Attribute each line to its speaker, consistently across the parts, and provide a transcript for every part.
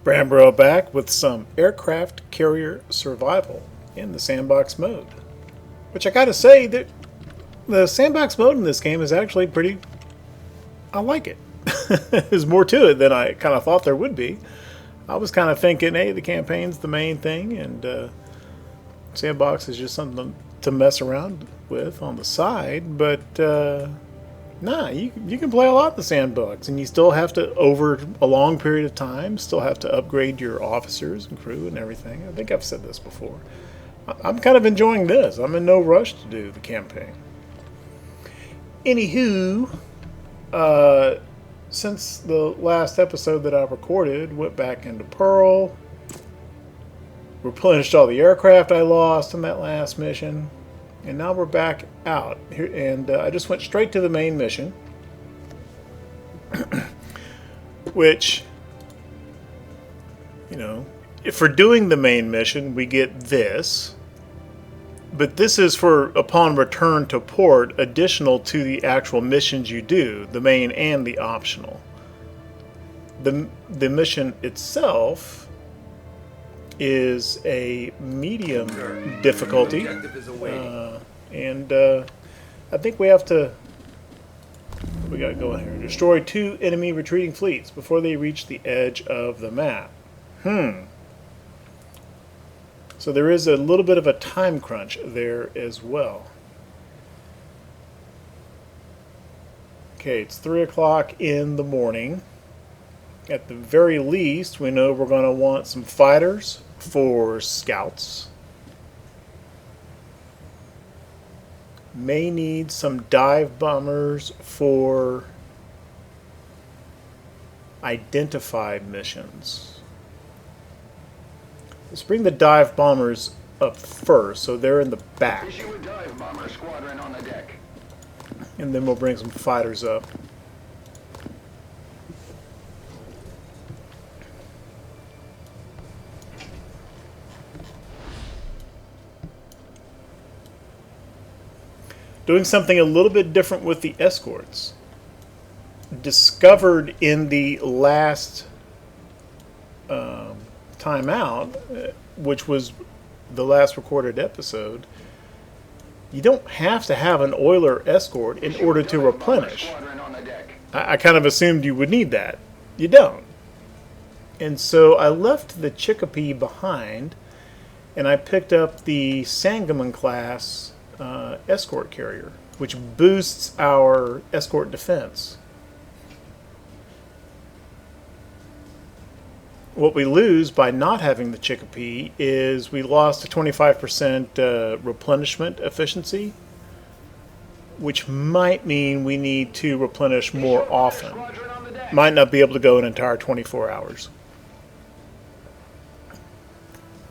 Speaker 1: Brambro back with some aircraft carrier survival in the sandbox mode. Which I gotta say, that the sandbox mode in this game is actually pretty... I like it. There's more to it than I kind of thought there would be. I was kind of thinking, hey, the campaign's the main thing, and sandbox is just something to mess around with on the side, but nah, you can play a lot in the sandbox, and you still have to, over a long period of time, still have to upgrade your officers and crew and everything. I think I've said this before. I'm kind of enjoying this. I'm in no rush to do the campaign. Anywho, since the last episode that I recorded, went back into Pearl, replenished all the aircraft I lost in that last mission, and now we're back out here, and I just went straight to the main mission, which, you know, if for doing the main mission we get this, but this is for upon return to port, additional to the actual missions you do, the main and the optional. The mission itself is a medium difficulty, and I think we have to... What we got going here? Destroy 2 enemy retreating fleets before they reach the edge of the map. So there is a little bit of a time crunch there as well. Okay, it's 3 o'clock in the morning. At the very least, we know we're going to want some fighters for scouts. May need some dive bombers for identified missions. Let's bring the dive bombers up first, so they're in the back.
Speaker 2: Issue a dive bomber squadron on the deck.
Speaker 1: And then we'll bring some fighters up. Doing something a little bit different with the escorts. Discovered in the last time out, which was the last recorded episode, you don't have to have an oiler escort in order to replenish. I kind of assumed you would need that. You don't. And so I left the Chicopee behind, and I picked up the Sangamon class escort carrier, which boosts our escort defense. What we lose by not having the Chicopee is we lost a 25% replenishment efficiency, which might mean we need to replenish more often. Might not be able to go an entire 24 hours.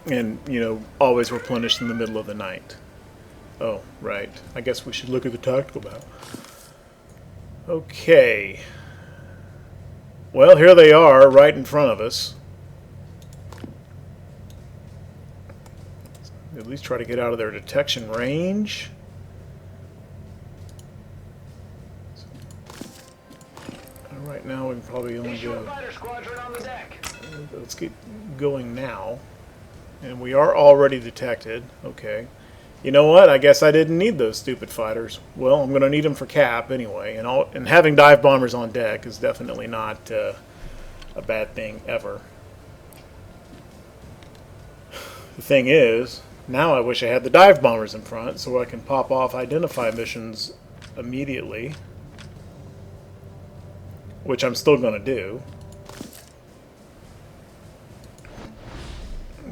Speaker 1: And, you know, always replenish in the middle of the night. Oh, right. I guess we should look at the tactical map. Okay. Well, here they are, right in front of us. At least try to get out of their detection range. Right now we can probably only go... Let's get going now. And we are already detected. Okay. You know what? I guess I didn't need those stupid fighters. Well, I'm going to need them for cap anyway. And having dive bombers on deck is definitely not a bad thing ever. The thing is, now I wish I had the dive bombers in front so I can pop off identify missions immediately. Which I'm still going to do.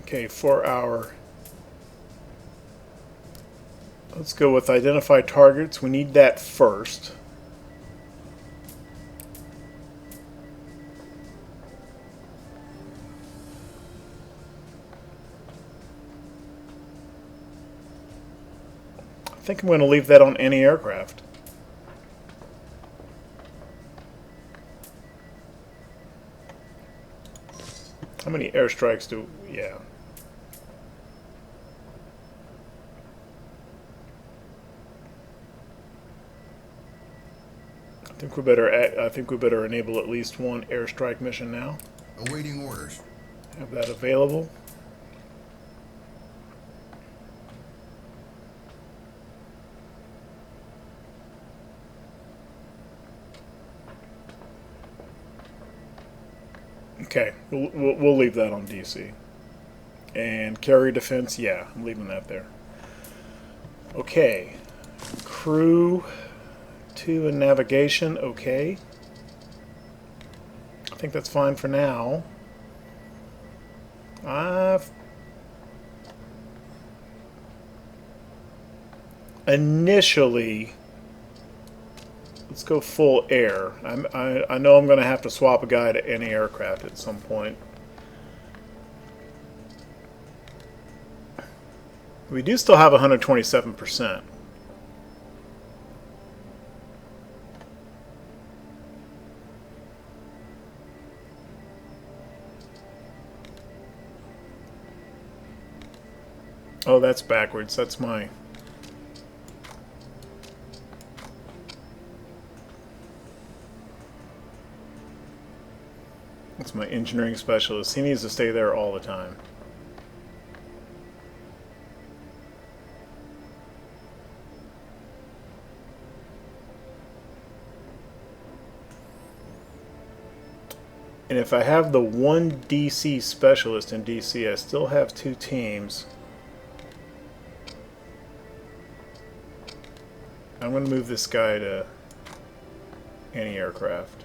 Speaker 1: Okay, for our... Let's go with identify targets. We need that first. I think I'm going to leave that on any aircraft. How many airstrikes do... Yeah. I think we better enable at least one airstrike mission now.
Speaker 3: Awaiting orders.
Speaker 1: Have that available. Okay, we'll leave that on DC. And carrier defense, yeah, I'm leaving that there. Okay, crew 2 and navigation, okay. I think that's fine for now. Initially, let's go full air. I know I'm going to have to swap a guy to any aircraft at some point. We do still have 127%. Oh, that's backwards. That's my... That's my engineering specialist. He needs to stay there all the time. And if I have the one DC specialist in DC, I still have 2 teams. I'm going to move this guy to any aircraft.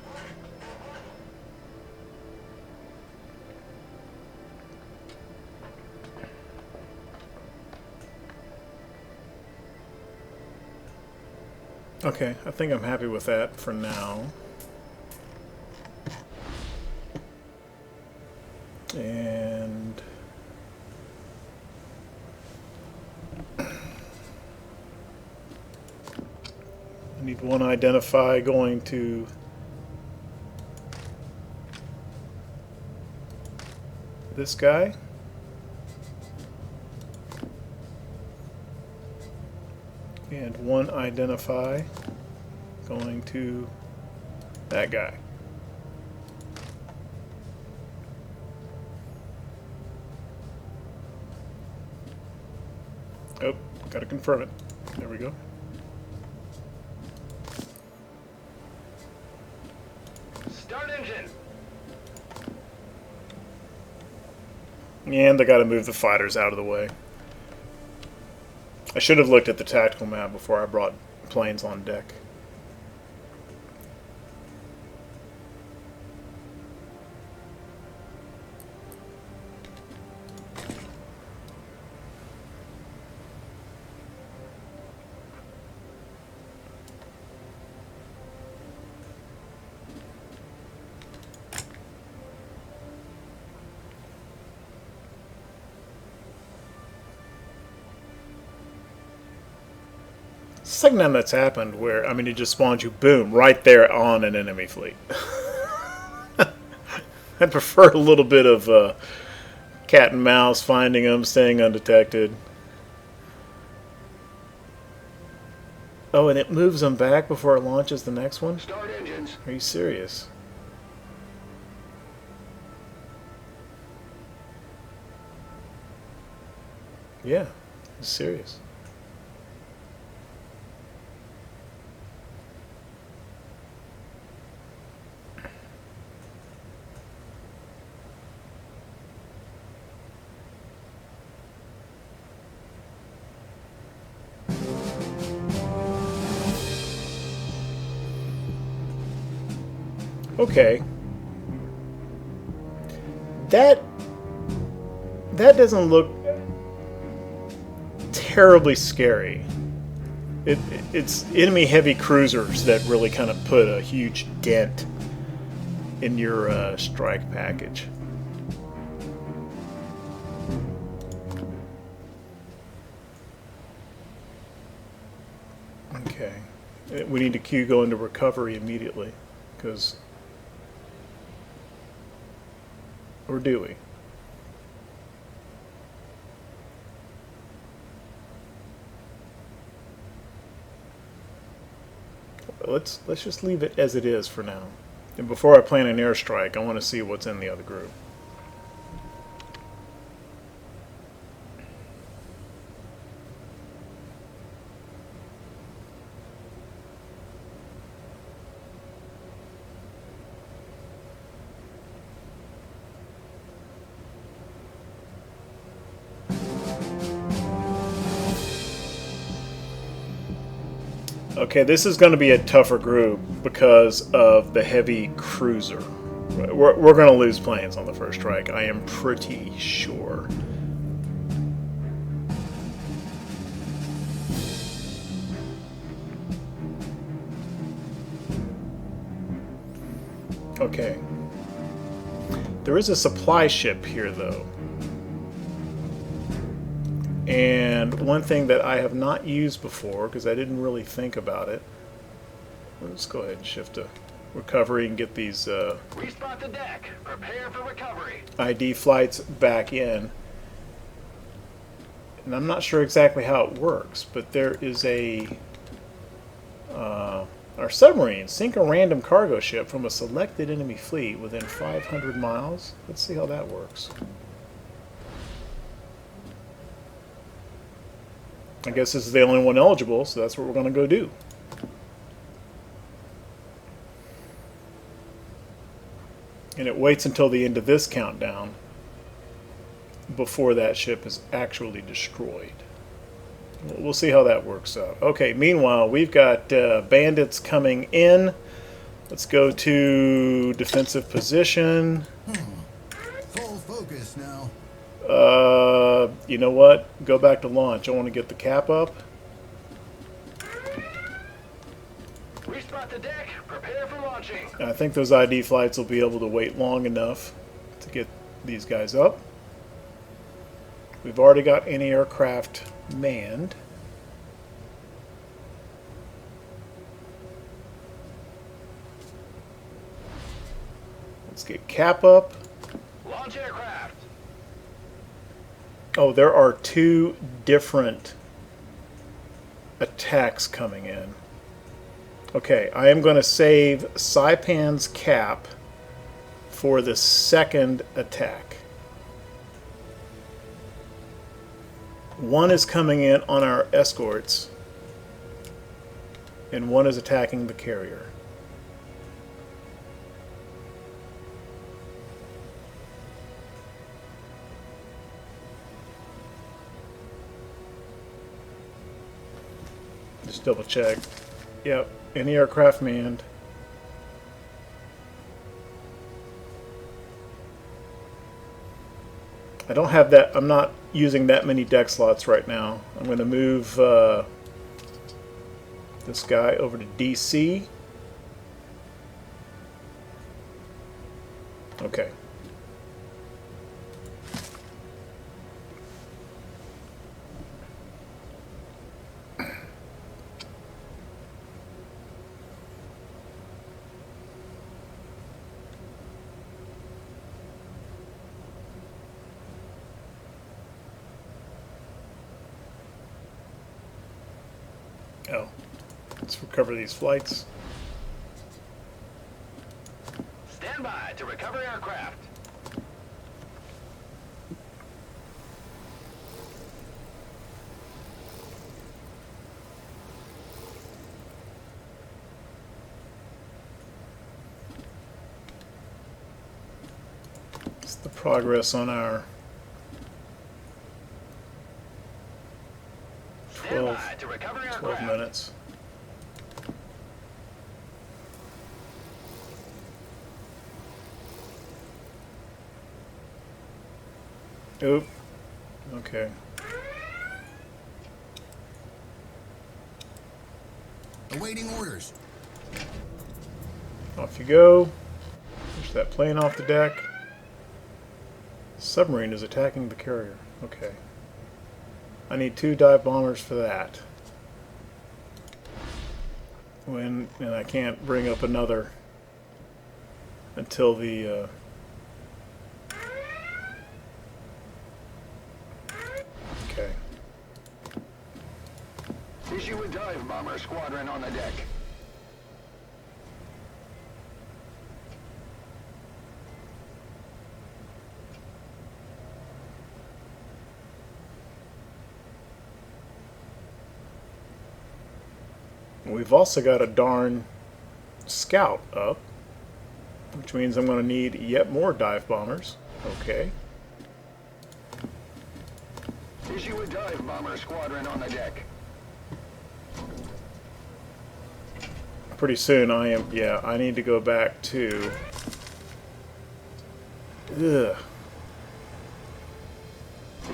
Speaker 1: Okay, I think I'm happy with that for now. And I need one identify going to this guy. And one identify going to that guy. Oh, gotta confirm it. There we go.
Speaker 2: Start engine.
Speaker 1: And I gotta move the fighters out of the way. I should have looked at the tactical map before I brought planes on deck. Second time that's happened where, I mean, it just spawns you, boom, right there on an enemy fleet. I prefer a little bit of cat and mouse, finding them, staying undetected. Oh, and it moves them back before it launches the next one?
Speaker 2: Start engines.
Speaker 1: Are you serious? Yeah, it's serious. Okay. That doesn't look terribly scary. It's enemy heavy cruisers that really kind of put a huge dent in your strike package. Okay. We need to go into recovery immediately, because... Or do we? Let's just leave it as it is for now. And before I plan an airstrike, I want to see what's in the other group. Okay, this is going to be a tougher group because of the heavy cruiser. We're going to lose planes on the first strike, I am pretty sure. Okay. There is a supply ship here, though. And one thing that I have not used before, because I didn't really think about it. Let's go ahead and shift to recovery and get these
Speaker 2: Respot the deck. Prepare for recovery.
Speaker 1: ID flights back in. And I'm not sure exactly how it works, but there is a... our submarine, sink a random cargo ship from a selected enemy fleet within 500 miles. Let's see how that works. I guess this is the only one eligible, so that's what we're going to go do. And it waits until the end of this countdown before that ship is actually destroyed. We'll see how that works out. Okay, meanwhile, we've got bandits coming in. Let's go to defensive position.
Speaker 3: Full focus now.
Speaker 1: You know what? Go back to launch. I want to get the cap up.
Speaker 2: Respot the deck. Prepare for launching.
Speaker 1: I think those ID flights will be able to wait long enough to get these guys up. We've already got anti-aircraft manned. Let's get cap up.
Speaker 2: Launch aircraft.
Speaker 1: Oh, there are two different attacks coming in. Okay, I am going to save Saipan's cap for the second attack. One is coming in on our escorts, and one is attacking the carrier. Just double check. Yep, any aircraft manned. I don't have that. I'm not using that many deck slots right now. I'm going to move this guy over to DC. Okay. Oh, let's recover these flights.
Speaker 2: Stand by to recover aircraft.
Speaker 1: It's the progress on our
Speaker 2: Stand by to recover
Speaker 1: 12
Speaker 2: aircraft.
Speaker 1: minutes. Oop. Okay.
Speaker 3: Awaiting orders.
Speaker 1: Off you go. Push that plane off the deck. Submarine is attacking the carrier. Okay. I need 2 dive bombers for that. And I can't bring up another until the okay.
Speaker 2: Issue a dive bomber squadron on the deck.
Speaker 1: We've also got a darn scout up, which means I'm going to need yet more dive bombers. Okay.
Speaker 2: Issue a dive bomber squadron on the deck.
Speaker 1: pretty soon I am... Yeah, I need to go back to... Ugh.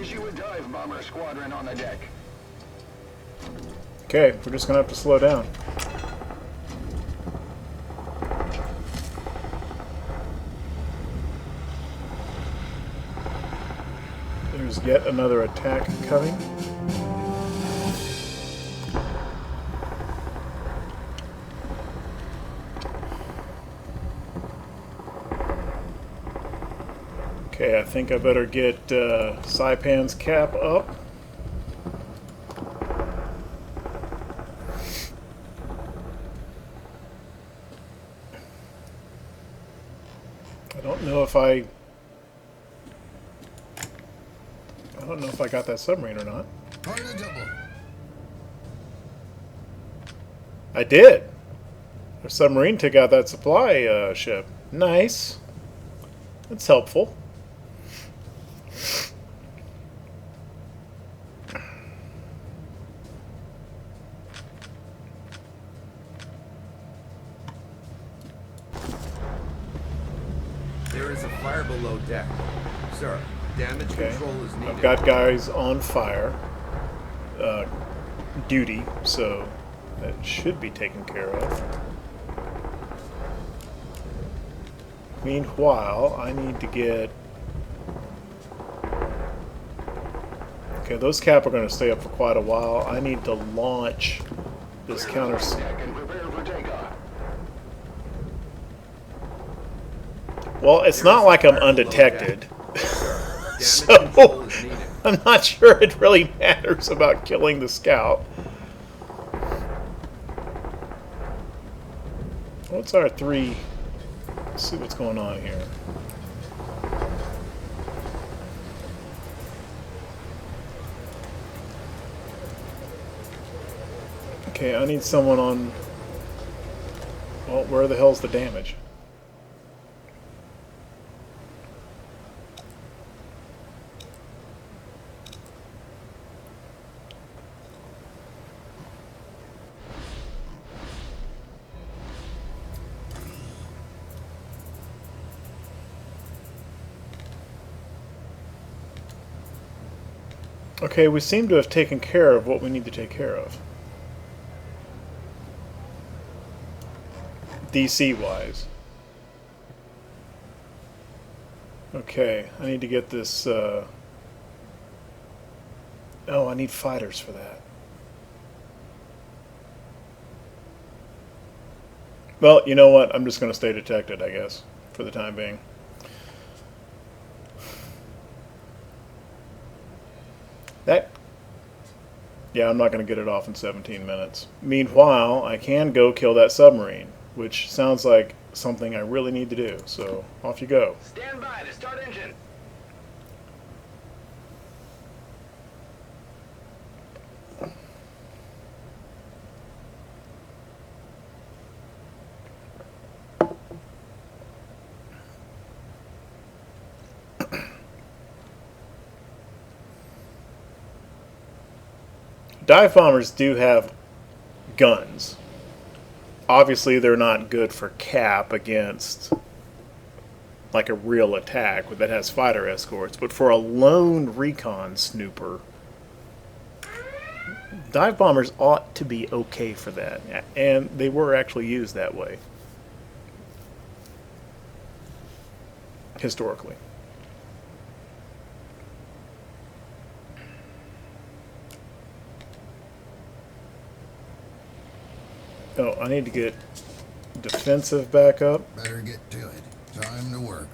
Speaker 2: Issue a dive bomber squadron on the deck.
Speaker 1: Okay, we're just going to have to slow down. There's yet another attack coming. Okay, I think I better get Saipan's cap up. I don't know if I got that submarine or not.
Speaker 3: On the double.
Speaker 1: I did. Our submarine took out that supply ship. Nice. That's helpful.
Speaker 4: There is a fire below deck. Sir, damage
Speaker 1: Okay.
Speaker 4: control is needed.
Speaker 1: I've got guys on fire duty, so that should be taken care of. Meanwhile, I need to get... Okay, those cap are going to stay up for quite a while. I need to launch this counter...
Speaker 2: Deck and prepare for takeoff.
Speaker 1: Well, it's not like I'm undetected.
Speaker 4: Damage
Speaker 1: So,
Speaker 4: control is needed.
Speaker 1: I'm not sure it really matters about killing the scout. What's our three... Let's see what's going on here. Okay, I need someone on... Well, where the hell's the damage? Okay, we seem to have taken care of what we need to take care of. DC-wise. Okay, I need to get this... Oh, I need fighters for that. Well, you know what? I'm just going to stay detected, I guess, for the time being. That... Yeah, I'm not going to get it off in 17 minutes. Meanwhile, I can go kill that submarine, which sounds like something I really need to do. So, off you go.
Speaker 2: Stand by to start engine.
Speaker 1: Dive bombers do have guns. Obviously, they're not good for cap against like a real attack that has fighter escorts, but for a lone recon snooper, dive bombers ought to be okay for that, and they were actually used that way historically. Oh, I need to get defensive back up.
Speaker 3: Better get to it. Time to work.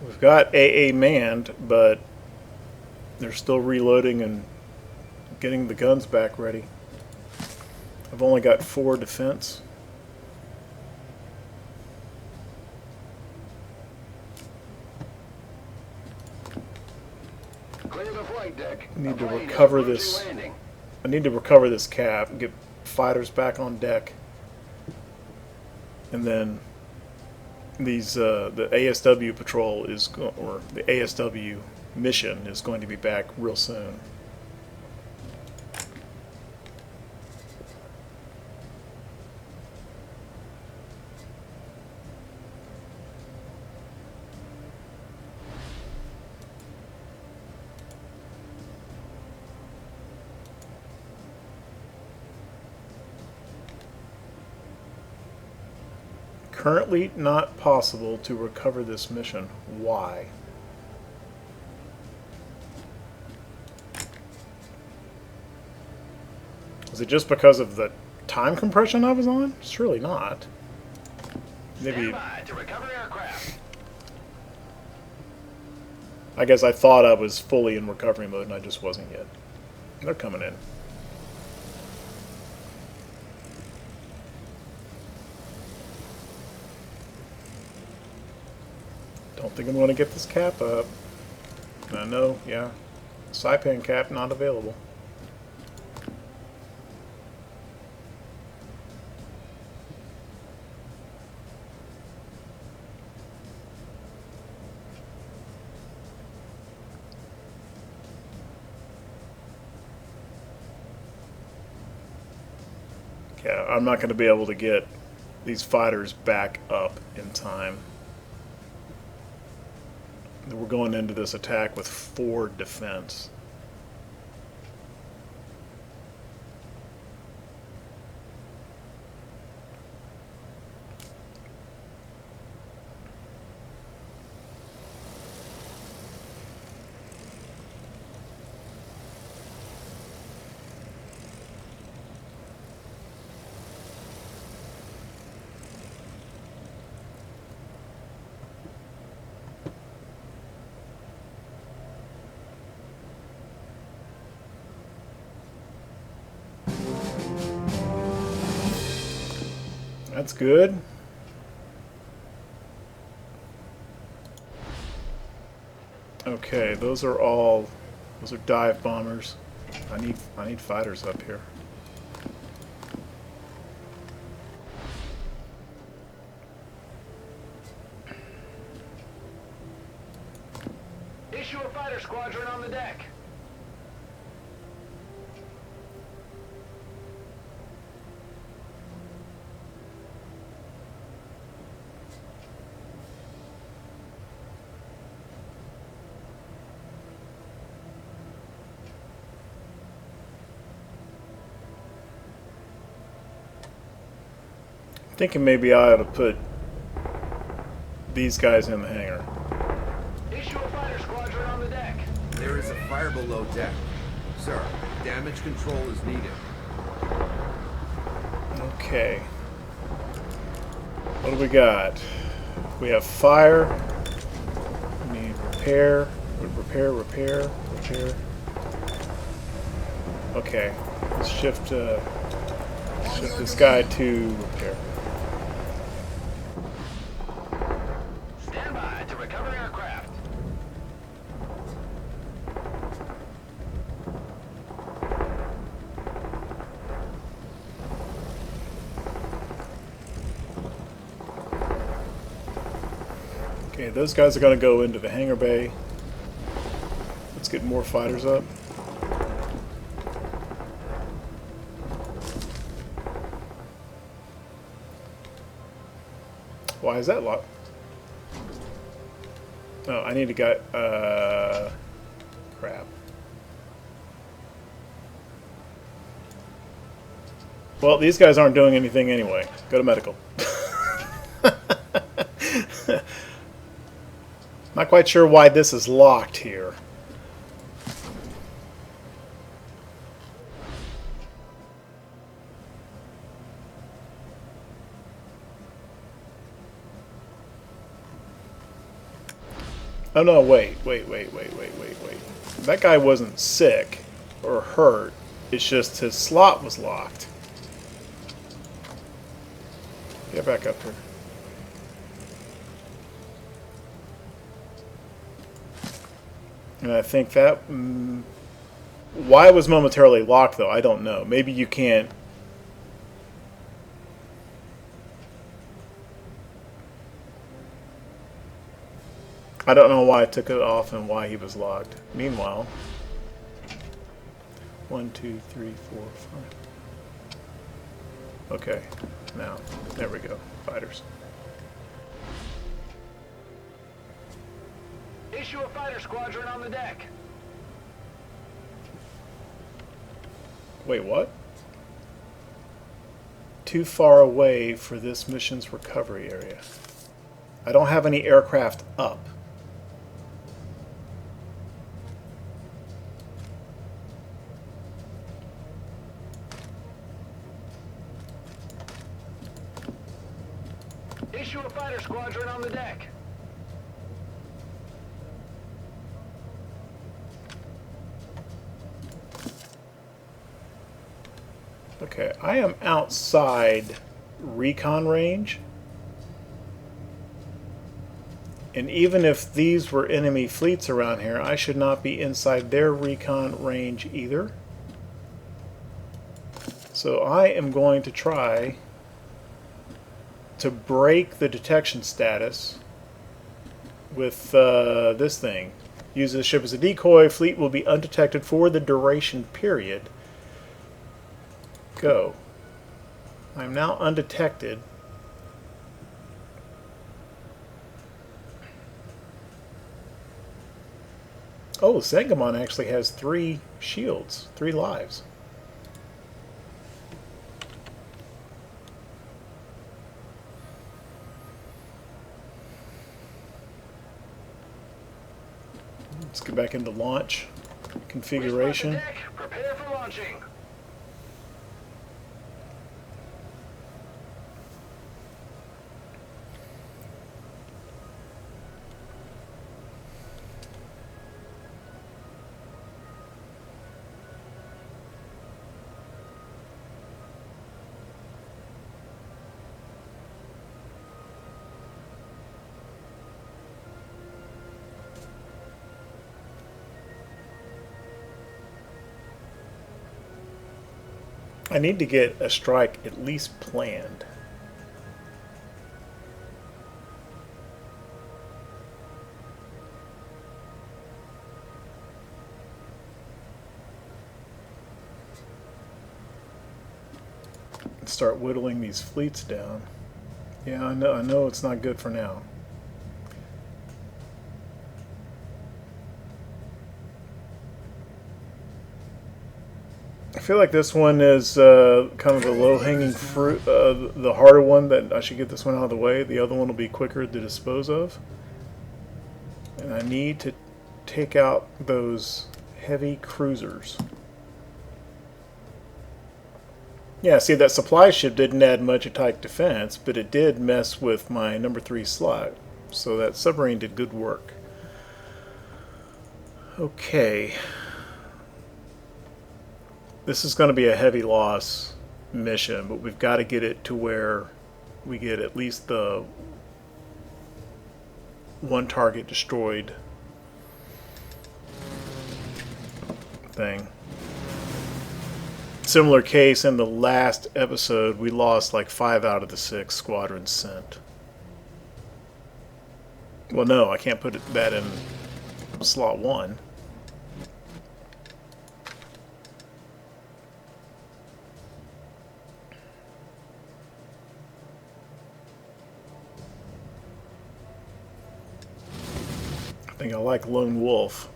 Speaker 1: We've got AA manned, but they're still reloading and getting the guns back ready. I've only got 4 defense.
Speaker 2: Clear the flight deck.
Speaker 1: I need to
Speaker 2: A plane is
Speaker 1: recover
Speaker 2: approaching
Speaker 1: this.
Speaker 2: landing.
Speaker 1: I need to recover this cap, get fighters back on deck, and then the ASW patrol or the ASW mission is going to be back real soon. Currently not possible to recover this mission. Why? Is it just because of the time compression I was on? Surely not. Maybe.
Speaker 2: Stand by to recover aircraft.
Speaker 1: I guess I thought I was fully in recovery mode and I just wasn't yet. They're coming in. Don't think I'm going to get this cap up. No, yeah. Saipan cap not available. Yeah, I'm not going to be able to get these fighters back up in time. We're going into this attack with 4 defense. That's good. Okay, those are dive bombers. I need fighters up here.
Speaker 2: Issue a fighter squadron on the deck.
Speaker 1: Thinking maybe I ought to put these guys in the hangar.
Speaker 2: Issue a fighter squadron on the deck.
Speaker 4: There is a fire below deck. Sir, damage control is needed.
Speaker 1: Okay. What do we got? We have fire. We need repair. Repair. Okay. Let's shift this guy to repair.
Speaker 2: Stand by to recover aircraft.
Speaker 1: Okay, those guys are going to go into the hangar bay. Let's get more fighters up. Why is that locked? Oh, I need to get, crap. Well, these guys aren't doing anything anyway. Go to medical. Not quite sure why this is locked here. Oh no, wait. That guy wasn't sick or hurt. It's just his slot was locked. Get back up here. And I think that... why it was momentarily locked, though, I don't know. Maybe you can't... I don't know why I took it off and why he was locked. Meanwhile, 1, 2, 3, 4, 5. Okay, now, there we go. Fighters.
Speaker 2: Issue a fighter squadron on the deck.
Speaker 1: Wait, what? Too far away for this mission's recovery area. I don't have any aircraft up.
Speaker 2: Issue a fighter squadron on the deck.
Speaker 1: Okay, I am outside recon range. And even if these were enemy fleets around here, I should not be inside their recon range either. So I am going to try to break the detection status with this thing. Use the ship as a decoy. Fleet will be undetected for the duration period. Go. I'm now undetected. Oh, Sangamon actually has 3 shields, 3 lives. Let's get back into launch configuration.
Speaker 2: Respond to deck. Prepare for launching.
Speaker 1: I need to get a strike at least planned. Start whittling these fleets down. Yeah, I know it's not good for now. I feel like this one is kind of the low-hanging fruit, the harder one, that I should get this one out of the way. The other one will be quicker to dispose of. And I need to take out those heavy cruisers. Yeah, see, that supply ship didn't add much attack defense, but it did mess with my number 3 slot. So that submarine did good work. Okay. This is going to be a heavy loss mission, but we've got to get it to where we get at least the 1 target destroyed thing. Similar case in the last episode, we lost like 5 out of the 6 squadrons sent. Well, no, I can't put that in slot 1. I think I like Lone Wolf.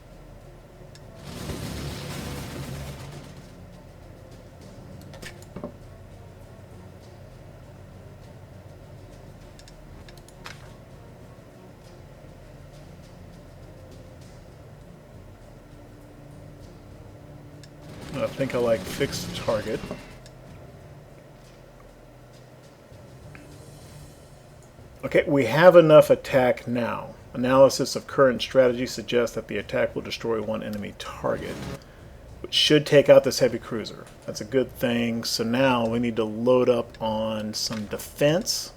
Speaker 1: I think I like Fixed Target. Okay, we have enough attack now. Analysis of current strategy suggests that the attack will destroy 1 enemy target, which should take out this heavy cruiser. That's a good thing. So now we need to load up on some defense.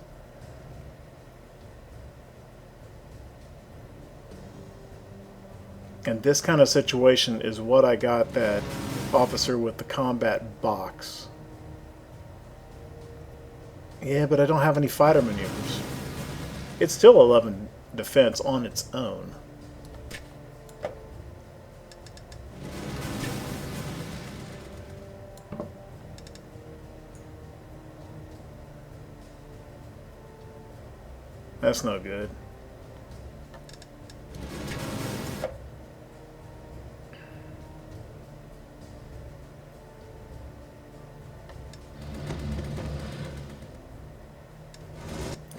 Speaker 1: And this kind of situation is what I got that officer with the combat box. Yeah, but I don't have any fighter maneuvers. It's still 11 defense on its own. That's no good.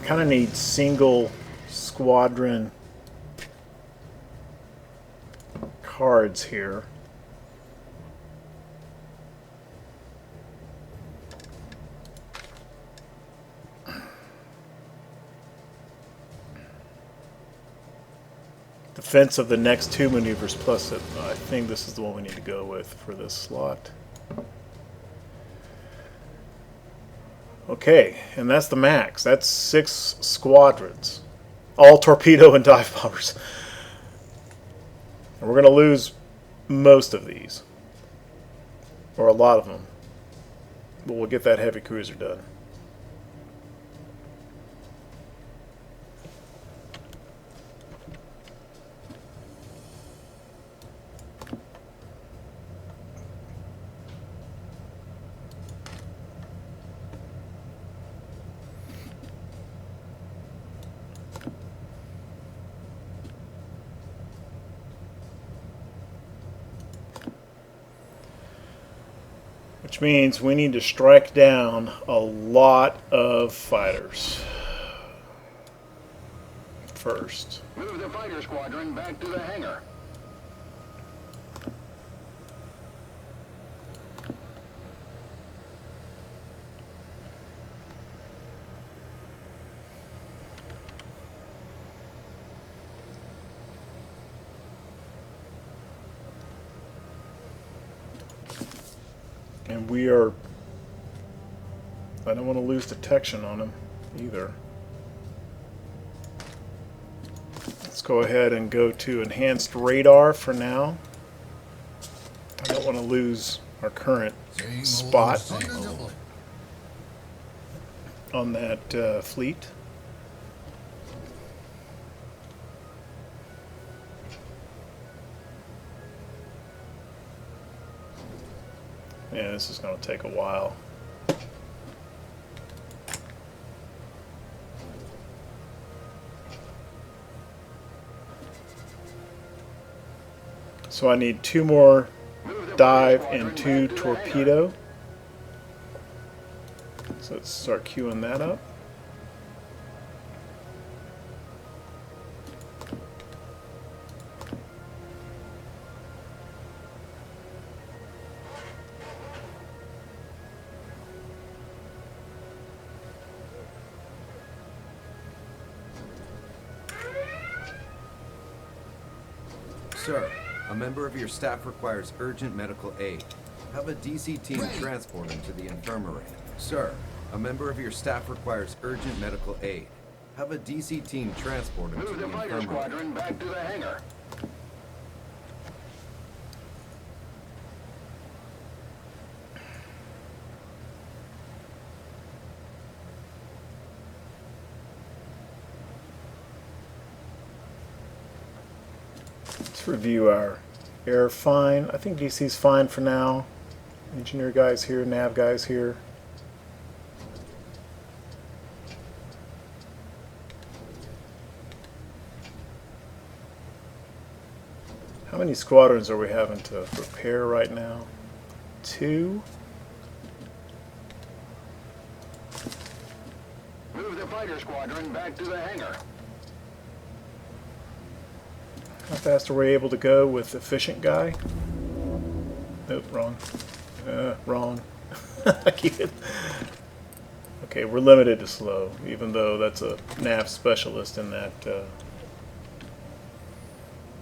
Speaker 1: Kind of need single squadron cards here. Defense of the next 2 maneuvers plus it. I think this is the one we need to go with for this slot. Okay, and that's the max. That's 6 squadrons. All torpedo and dive bombers. And we're going to lose most of these. Or a lot of them. But we'll get that heavy cruiser done. Which means we need to strike down a lot of fighters first.
Speaker 2: Move the fighter squadron back to the hangar.
Speaker 1: And we are... I don't want to lose detection on him either. Let's go ahead and go to enhanced radar for now. I don't want to lose our current
Speaker 3: Same
Speaker 1: spot
Speaker 3: old on the double.
Speaker 1: on that fleet. Yeah, this is going to take a while. So I need 2 more dive and 2 torpedo. So let's start queuing that up.
Speaker 4: Sir, a member of your staff requires urgent medical aid. Have a DC team transport him to the infirmary. Sir, a member of your staff requires urgent medical aid. Have a DC team transport him to
Speaker 2: Move
Speaker 4: the
Speaker 2: the fighter
Speaker 4: infirmary.
Speaker 2: squadron back to the hangar.
Speaker 1: Let's review our air fine. I think DC's fine for now. Engineer guys here, nav guys here. How many squadrons are we having to repair right now? 2?
Speaker 2: Move the fighter squadron back to the hangar.
Speaker 1: How fast are we able to go with efficient guy? Nope, wrong. Wrong. I keep it. Okay, we're limited to slow, even though that's a nav specialist in that.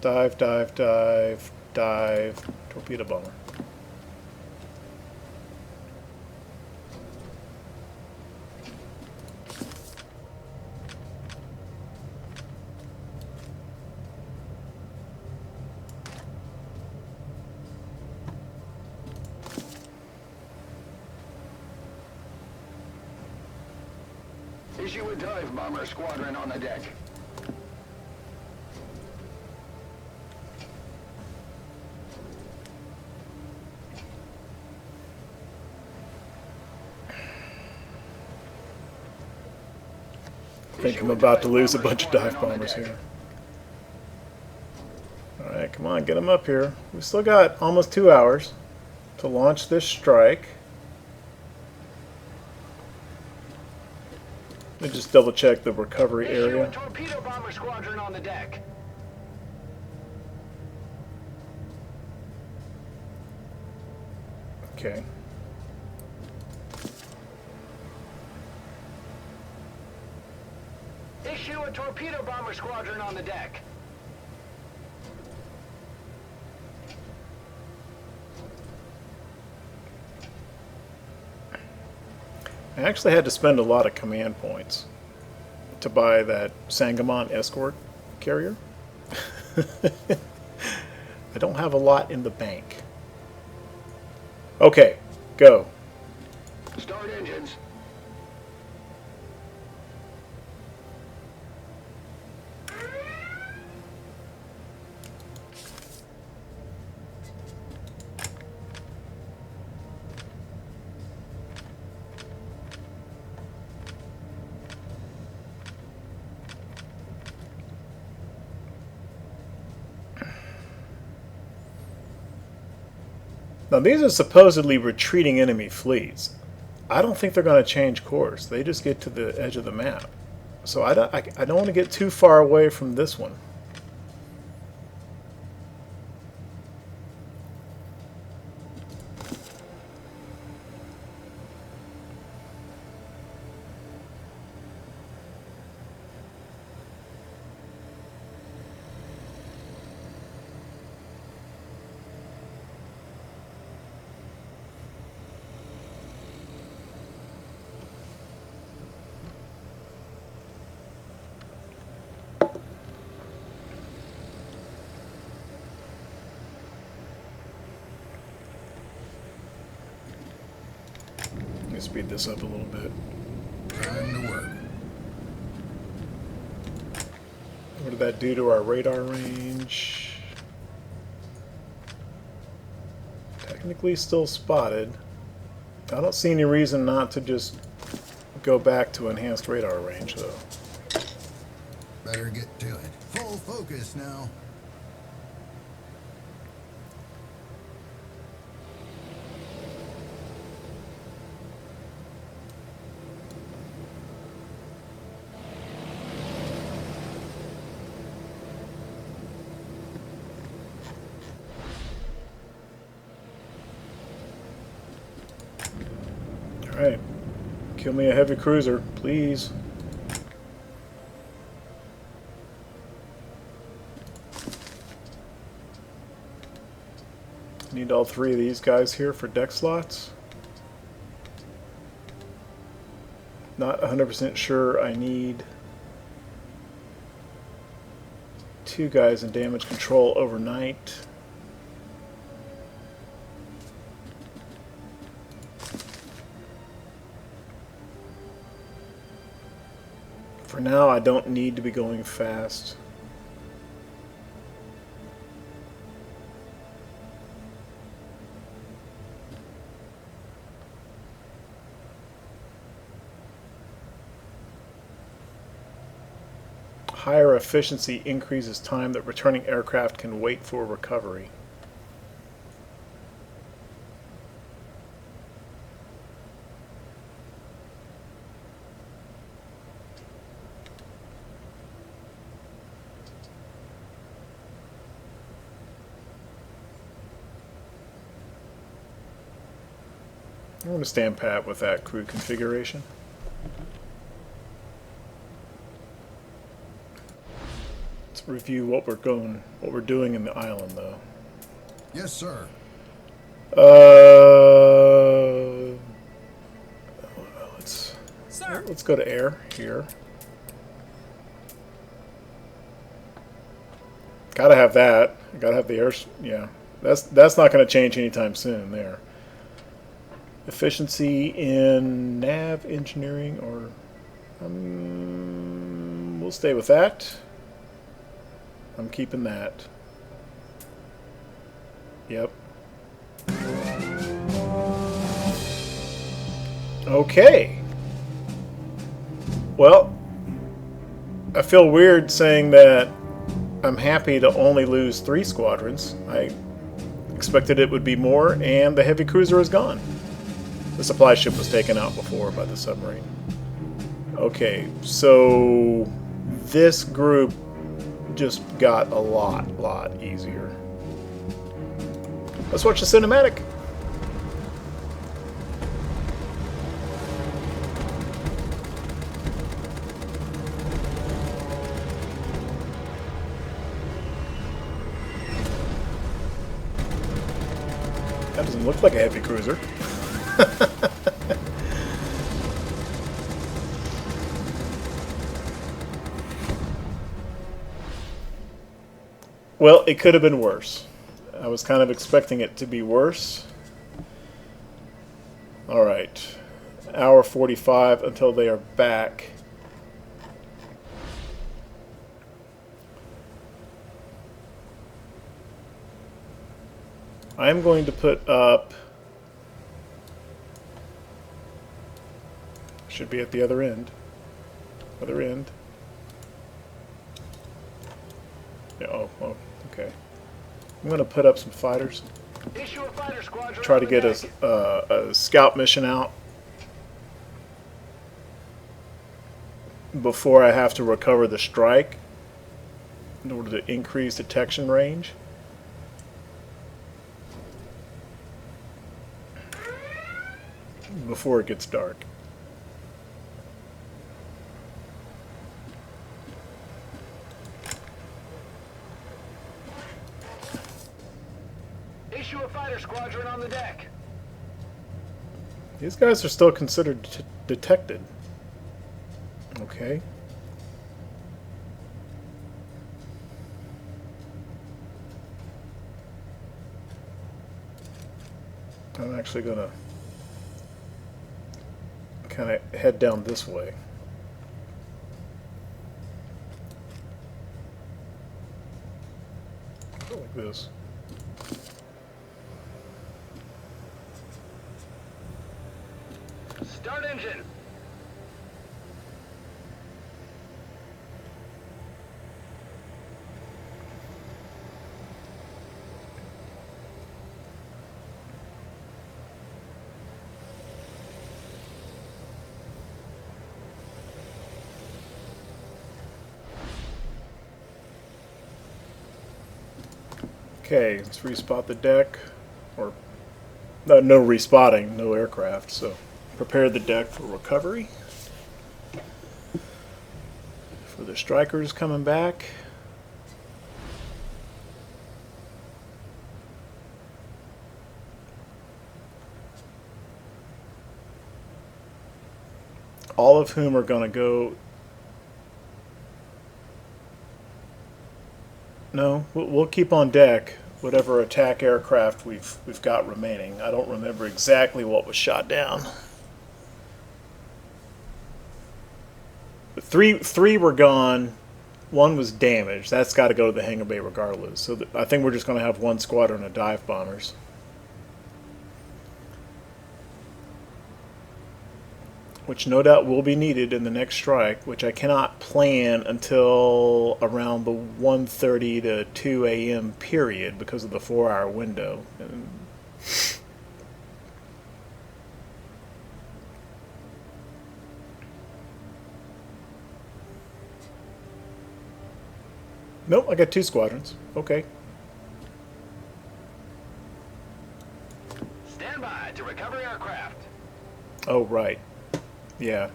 Speaker 1: Dive, dive, dive, dive, torpedo bomber.
Speaker 2: Issue a dive bomber squadron on the deck.
Speaker 1: I think I'm about to lose a bunch of dive bombers here. Alright, come on, get them up here. We've still got almost 2 hours to launch this strike. Let me just double check the recovery
Speaker 2: Issue a
Speaker 1: area.
Speaker 2: torpedo bomber squadron on the deck.
Speaker 1: Okay.
Speaker 2: Issue a torpedo bomber squadron on the deck.
Speaker 1: I actually had to spend a lot of command points to buy that Sangamon escort carrier. I don't have a lot in the bank. Okay, go.
Speaker 2: Start engines.
Speaker 1: Now these are supposedly retreating enemy fleets. I don't think they're going to change course. They just get to the edge of the map. So I don't want to get too far away from this one. Let me speed this up a little bit.
Speaker 3: Time to work.
Speaker 1: What did that do to our radar range? Technically still spotted. I don't see any reason not to just go back to enhanced radar range, though.
Speaker 3: Better get to it. Full focus now.
Speaker 1: Alright. Kill me a heavy cruiser, please. Need all 3 of these guys here for deck slots. Not 100% sure I need 2 guys in damage control overnight. For now, I don't need to be going fast. Higher efficiency increases time that returning aircraft can wait for recovery. I'm going to stand pat with that crew configuration. Let's review what we're doing in the island, though.
Speaker 3: Yes, sir.
Speaker 1: Let's go to air here. Gotta have that. Gotta have the air. Yeah, that's not going to change anytime soon. There. Efficiency in nav engineering, or we'll stay with that. I'm keeping that. Yep. Okay. Well, I feel weird saying that I'm happy to only lose 3 squadrons. I expected it would be more, and the heavy cruiser is gone. The supply ship was taken out before by the submarine. Okay, so this group just got a lot easier. Let's watch the cinematic. That doesn't look like a heavy cruiser. Well, it could have been worse. I was kind of expecting it to be worse. Alright. Hour 45 until they are back. I'm going to put up... Should be at the other end. Other end. Yeah, oh, okay. I'm going to put up some fighters.
Speaker 2: Issue a fighter squadron.
Speaker 1: Try
Speaker 2: on
Speaker 1: to
Speaker 2: the
Speaker 1: get
Speaker 2: deck.
Speaker 1: a scout mission out before I have to recover the strike in order to increase detection range. Before it gets dark.
Speaker 2: Issue a fighter squadron on the deck.
Speaker 1: These guys are still considered detected. Okay. I'm actually gonna kind of head down this way. Go like this.
Speaker 2: Start engine.
Speaker 1: Okay, let's respot the deck, or no respotting, no aircraft, so prepare the deck for recovery. For the strikers coming back. All of whom are going to go... No, we'll keep on deck whatever attack aircraft we've got remaining. I don't remember exactly what was shot down. Three were gone. One was damaged. That's got to go to the hangar bay regardless. So I think we're just going to have one squadron of dive bombers. Which no doubt will be needed in the next strike, which I cannot plan until around the 1:30 to 2 a.m. period because of the 4-hour window. And nope, I got 2 squadrons. Okay.
Speaker 2: Stand by to recover aircraft.
Speaker 1: Oh, right. Yeah.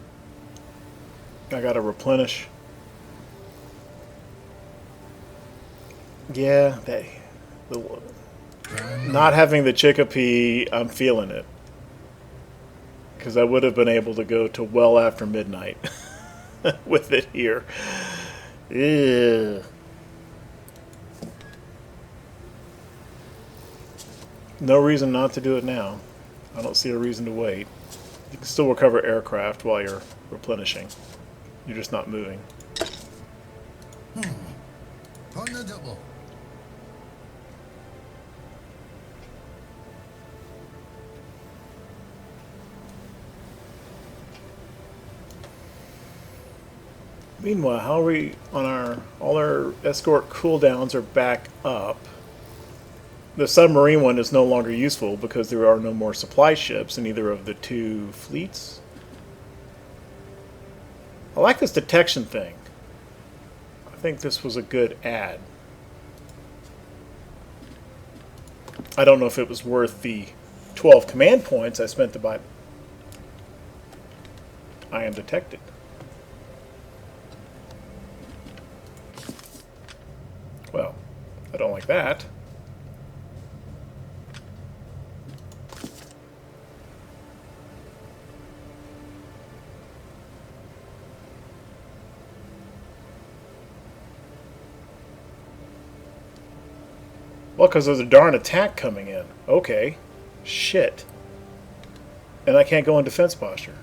Speaker 1: I gotta replenish. Yeah, not having the Chicopee, I'm feeling it. Because I would have been able to go to well after midnight with it here. Ew. No reason not to do it now. I don't see a reason to wait. You can still recover aircraft while you're replenishing. You're just not moving.
Speaker 3: On the double.
Speaker 1: Meanwhile, how are we on all our escort cooldowns are back up. The submarine one is no longer useful because there are no more supply ships in either of the two fleets. I like this detection thing. I think this was a good add. I don't know if it was worth the 12 command points I spent to buy. I am detected. Well, I don't like that. Well, because there's a darn attack coming in. Okay. Shit. And I can't go in defense posture.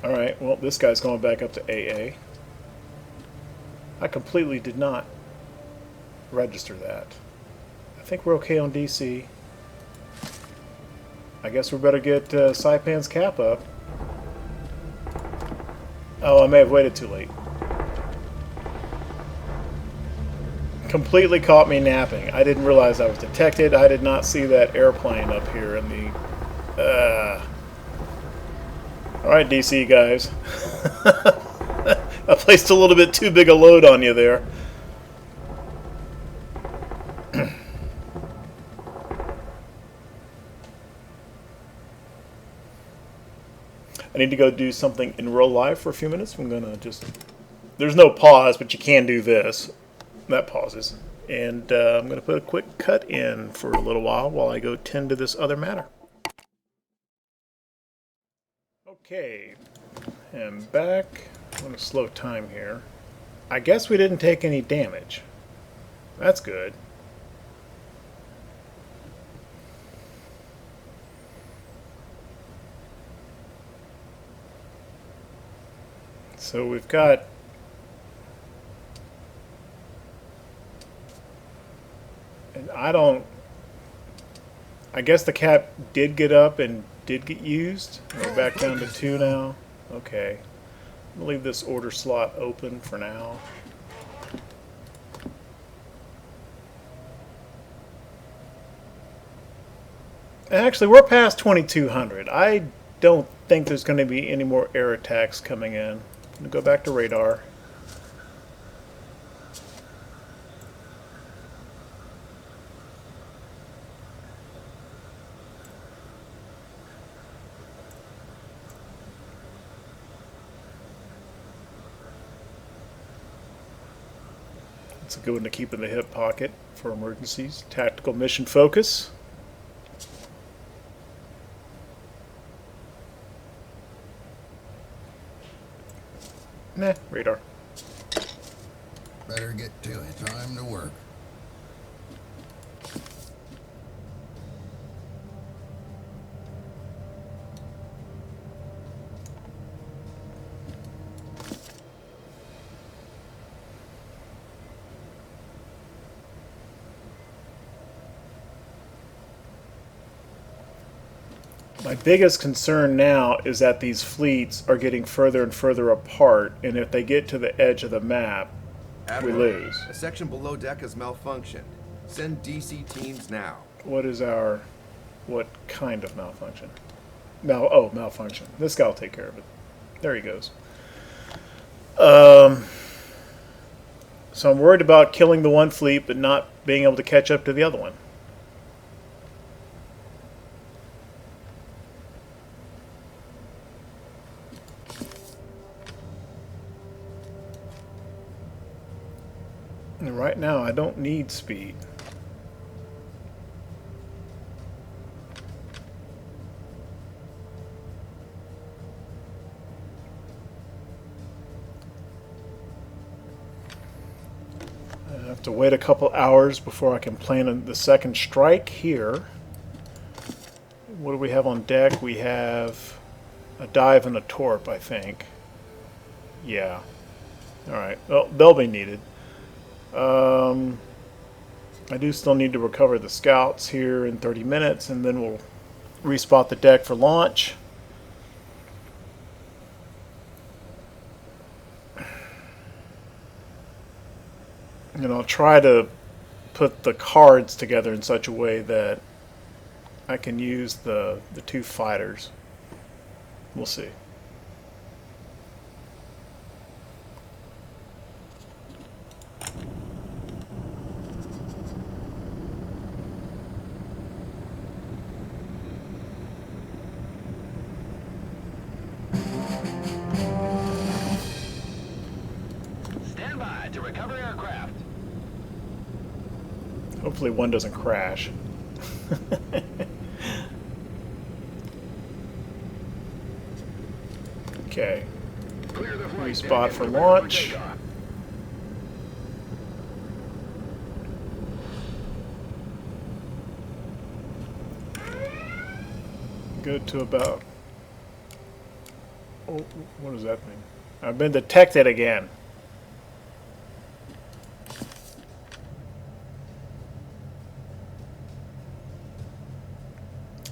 Speaker 1: Alright, well, this guy's going back up to AA. I completely did not register that. I think we're okay on DC. I guess we better get Saipan's cap up. Oh, I may have waited too late. Completely caught me napping. I didn't realize I was detected. I did not see that airplane up here in the... Alright, DC guys. I placed a little bit too big a load on you there. I need to go do something in real life for a few minutes. I'm going to just... There's no pause, but you can do this. That pauses. And I'm going to put a quick cut in for a little while I go tend to this other matter. Okay. And back. I'm going to slow time here. I guess we didn't take any damage. That's good. So we've got... And I guess the cap did get up and did get used. We're back down to 2 now. Okay. I'm going to leave this order slot open for now. Actually, we're past 2200. I don't think there's going to be any more air attacks coming in. I'm going to go back to radar. It's a good one to keep in the hip pocket for emergencies. Tactical mission focus. Nah, radar.
Speaker 3: Better get to it. Time to work.
Speaker 1: My biggest concern now is that these fleets are getting further and further apart, and if they get to the edge of the map, we lose.
Speaker 4: A section below deck has malfunctioned. Send DC teams now.
Speaker 1: What kind of malfunction? Malfunction. This guy will take care of it. There he goes. So I'm worried about killing the one fleet, but not being able to catch up to the other one. And right now, I don't need speed. I have to wait a couple hours before I can plan the second strike here. What do we have on deck? We have a dive and a torp, I think. Yeah. Alright. Well, they'll be needed. I do still need to recover the scouts here in 30 minutes, and then we'll respot the deck for launch. And I'll try to put the cards together in such a way that I can use the two fighters. We'll see.
Speaker 2: Stand by to recover aircraft.
Speaker 1: Hopefully one doesn't crash. Okay.
Speaker 2: Clear the flight
Speaker 1: Spot
Speaker 2: deck
Speaker 1: for
Speaker 2: and prepare
Speaker 1: launch.
Speaker 2: takeoff.
Speaker 1: Go to about... Oh, what does that mean? I've been detected again.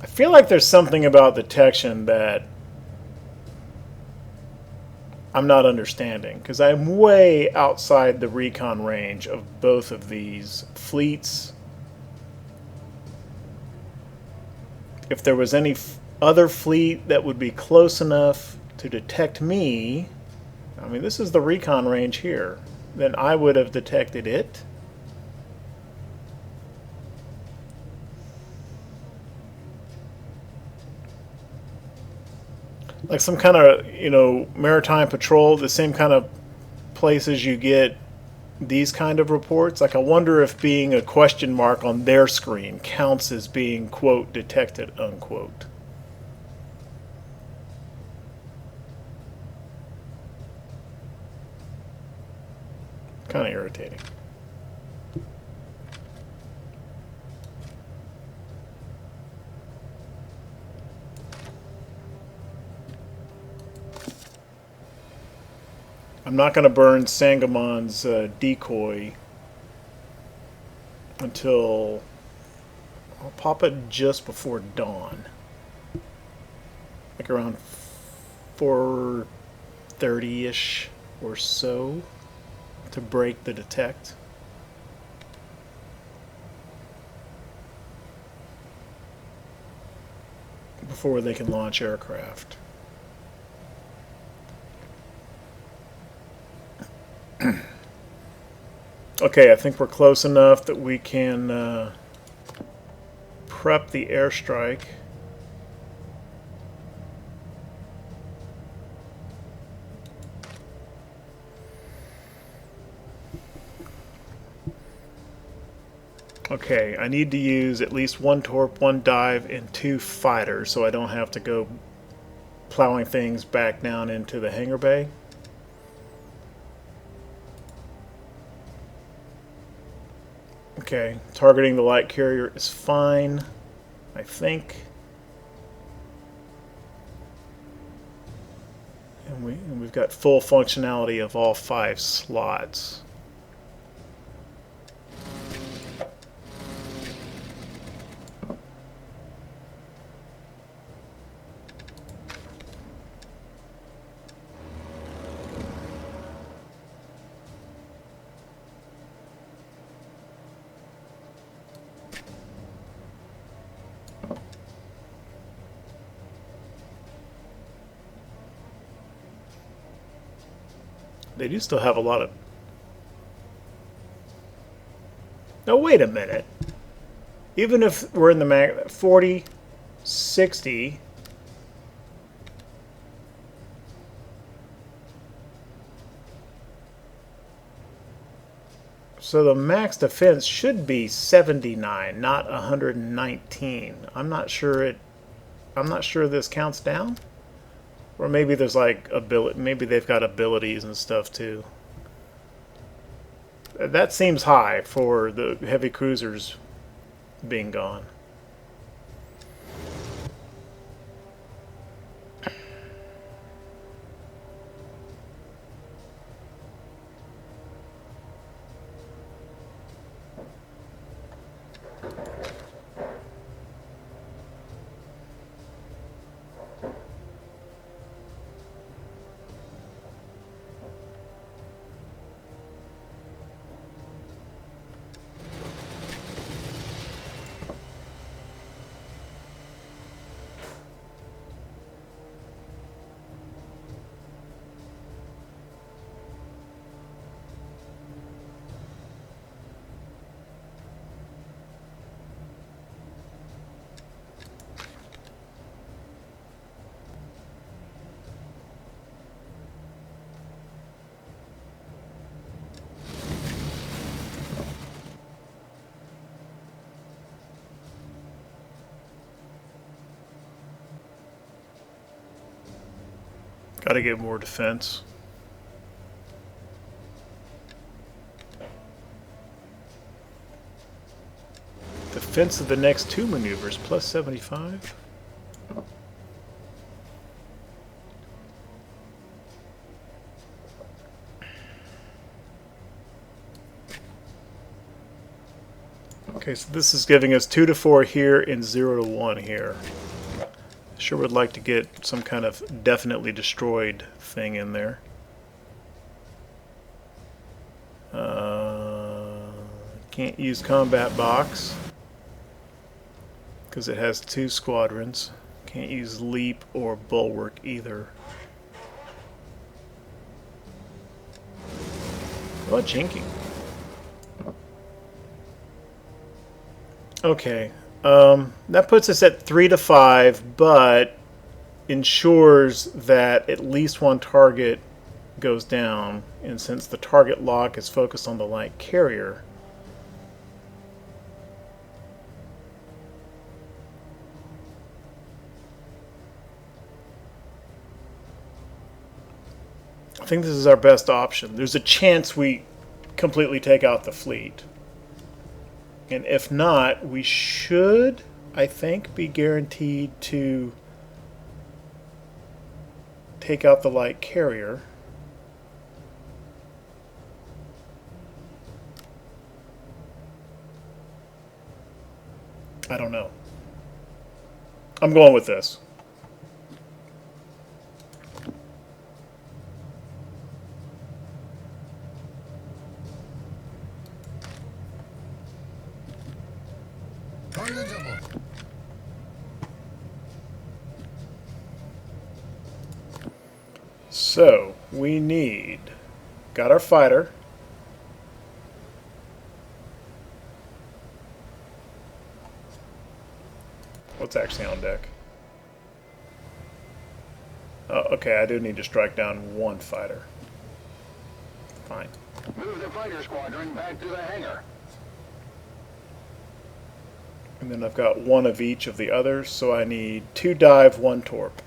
Speaker 1: I feel like there's something about detection that I'm not understanding, because I'm way outside the recon range of both of these fleets. If there was any other fleet that would be close enough to detect me, I mean, this is the recon range here, then I would have detected it. Like some kind of, maritime patrol, the same kind of places you get these kind of reports. Like, I wonder if being a question mark on their screen counts as being, quote, detected, unquote. Kind of irritating. I'm not going to burn Sangamon's decoy until I'll pop it just before dawn, like around 4:30ish or so, to break the detect. Before they can launch aircraft. Okay, I think we're close enough that we can prep the airstrike. Okay, I need to use at least one torp, one dive, and two fighters so I don't have to go plowing things back down into the hangar bay. Okay, targeting the light carrier is fine, I think. And we've got full functionality of all 5 slots. They do still have a lot of... No, wait a minute. Even if we're in the 40, 60... So the max defense should be 79, not 119. I'm not sure this counts down. Or maybe there's like maybe they've got abilities and stuff too. That seems high for the heavy cruisers being gone. Gotta get more defense. Defense of the next 2 maneuvers, plus 75. Okay, so this is giving us 2 to 4 here and 0 to 1 here. Sure would like to get some kind of definitely destroyed thing in there. Can't use combat box because it has 2 squadrons. Can't use leap or bulwark either. What jinking? Okay, that puts us at 3 to 5, but ensures that at least one target goes down. And since the target lock is focused on the light carrier, I think this is our best option. There's a chance we completely take out the fleet. And if not, we should, I think, be guaranteed to take out the light carrier. I don't know. I'm going with this.
Speaker 3: Target double.
Speaker 1: So, we need... Got our fighter. What's actually on deck? Oh, okay, I do need to strike down 1 fighter. Fine.
Speaker 2: Move the fighter squadron back to the hangar.
Speaker 1: And then I've got 1 of each of the others, so I need 2 dive, 1 torp.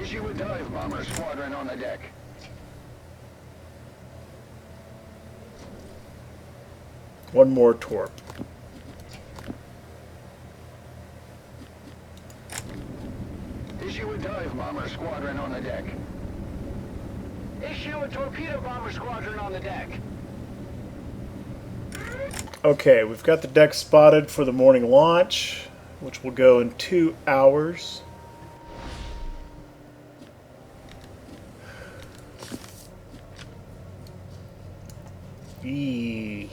Speaker 2: Issue a dive bomber squadron on the deck.
Speaker 1: One more torp.
Speaker 2: Issue a dive bomber squadron on the deck. Issue a torpedo bomber squadron on the deck.
Speaker 1: Okay, we've got the deck spotted for the morning launch, which will go in 2 hours. Eee.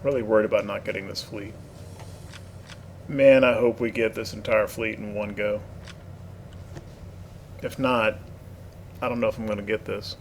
Speaker 1: Really worried about not getting this fleet. Man, I hope we get this entire fleet in one go. If not, I don't know if I'm going to get this.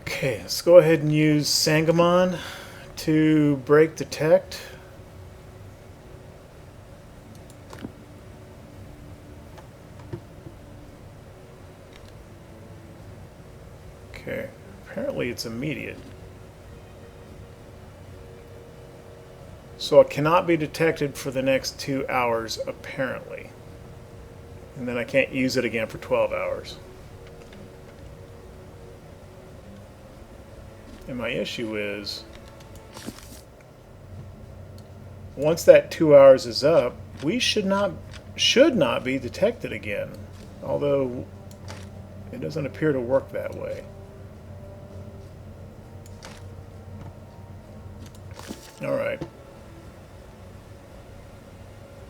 Speaker 1: Okay, let's go ahead and use Sangamon to break detect. apparently it's immediate. So it cannot be detected for the next 2 hours, apparently. And then I can't use it again for 12 hours. And my issue is, once that 2 hours is up, we should not be detected again. Although it doesn't appear to work that way. All right.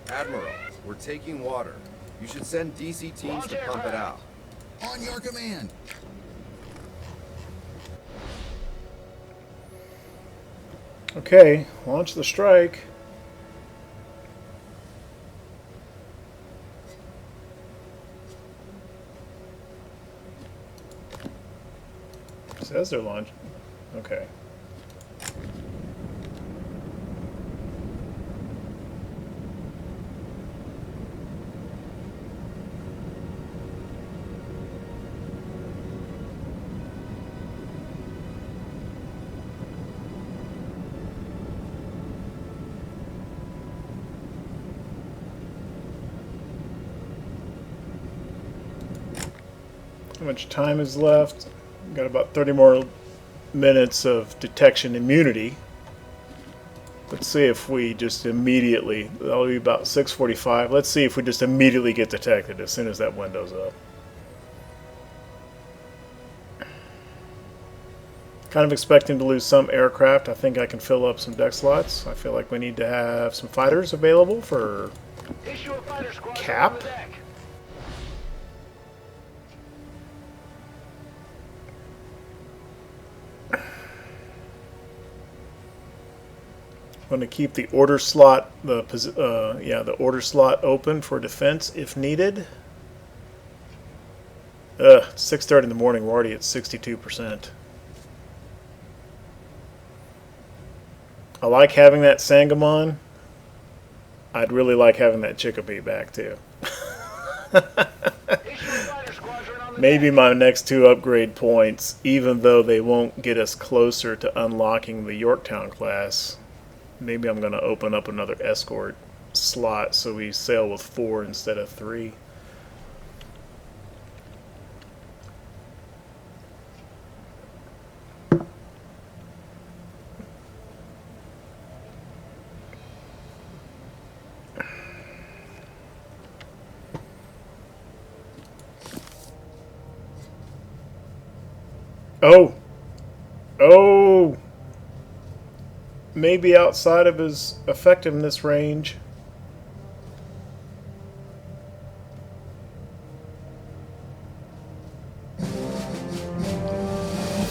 Speaker 4: Admiral, we're taking water. You should send DC teams to pump it out.
Speaker 3: On your command.
Speaker 1: Okay, launch the strike. It says they're launching. Okay. How much time is left? Got about 30 more minutes of detection immunity. Let's see if we just immediately, that'll be about 6:45. Let's see if we just immediately get detected as soon as that window's up. Kind of expecting to lose some aircraft. I think I can fill up some deck slots. I feel like we need to have some fighters available for
Speaker 2: Issue a fighter squadron
Speaker 1: Cap?
Speaker 2: on the deck.
Speaker 1: I'm going to keep the order slot, the order slot open for defense if needed. 6:30 in the morning. We're already at 62%. I like having that Sangamon. I'd really like having that Chicopee back too.
Speaker 2: Issue a fighter squadron on the
Speaker 1: Maybe
Speaker 2: deck.
Speaker 1: my next 2 upgrade points, even though they won't get us closer to unlocking the Yorktown class. Maybe I'm going to open up another escort slot so we sail with 4 instead of 3. Oh! Oh! Maybe outside of his effectiveness range.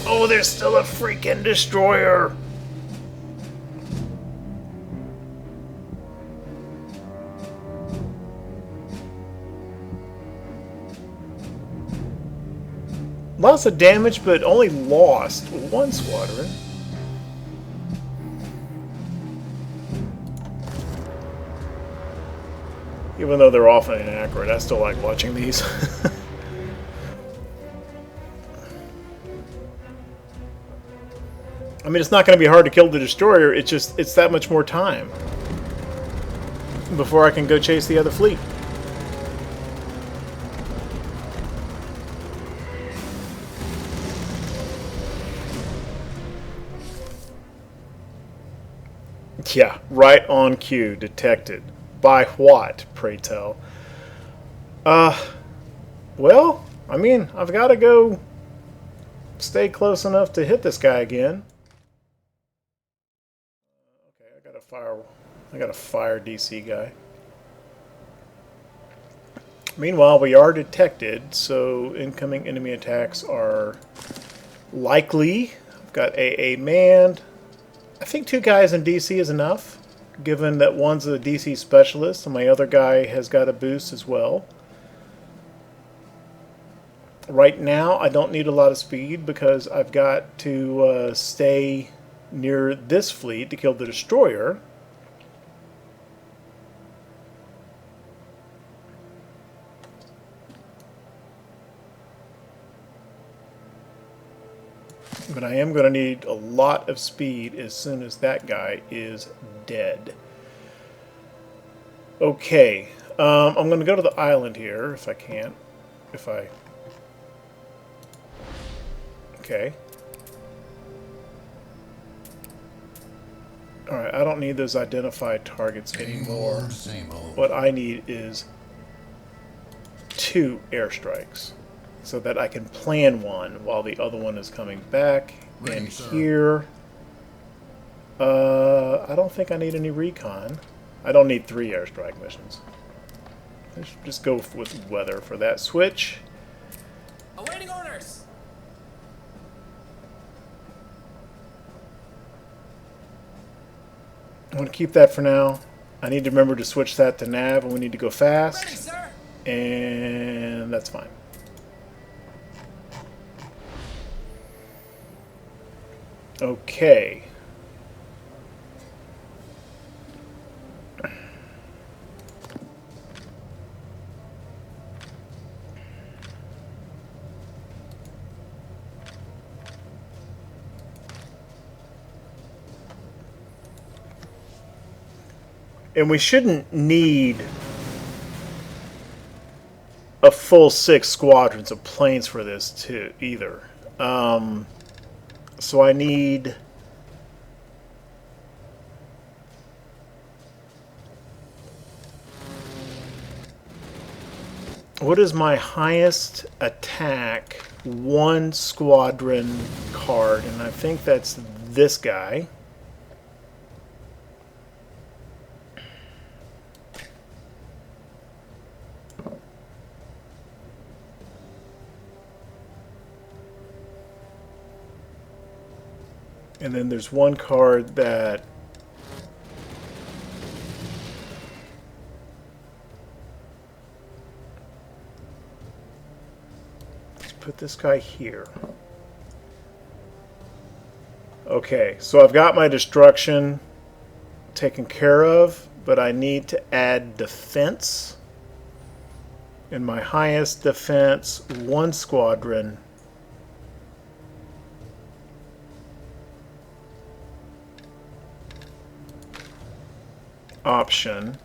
Speaker 1: Oh, there's still a freaking destroyer! Lots of damage, but only lost 1 squadron. Even though they're often inaccurate, I still like watching these. I mean, it's not going to be hard to kill the destroyer, it's that much more time before I can go chase the other fleet. Yeah, right on cue, detected. By what, pray tell? Well, I mean, I've got to go stay close enough to hit this guy again. Okay, I got a fire DC guy. Meanwhile, we are detected, so incoming enemy attacks are likely. I've got AA manned. I think 2 guys in DC is enough, given that one's a DC specialist and my other guy has got a boost as well. Right now, I don't need a lot of speed because I've got to stay near this fleet to kill the destroyer. But I am going to need a lot of speed as soon as that guy is dead. Okay, I'm going to go to the island here if I can. Okay. Alright, I don't need those identified targets anymore.
Speaker 3: Same old.
Speaker 1: What I need is 2 airstrikes so that I can plan one while the other one is coming back.
Speaker 3: Ready,
Speaker 1: And
Speaker 3: sir.
Speaker 1: here, I don't think I need any recon. I don't need 3 airstrike missions. Let's just go with weather for that switch.
Speaker 5: Awaiting orders.
Speaker 1: I'm going to keep that for now. I need to remember to switch that to nav, and we need to go
Speaker 5: Ready,
Speaker 1: fast.
Speaker 5: sir.
Speaker 1: And that's fine. Okay. And we shouldn't need a full 6 squadrons of planes for this too either. So I need what is my highest attack 1 squadron card, and I think that's this guy. And then there's one card that let's put this guy here. Okay, so I've got my destruction taken care of, but I need to add defense. And my highest defense 1 squadron option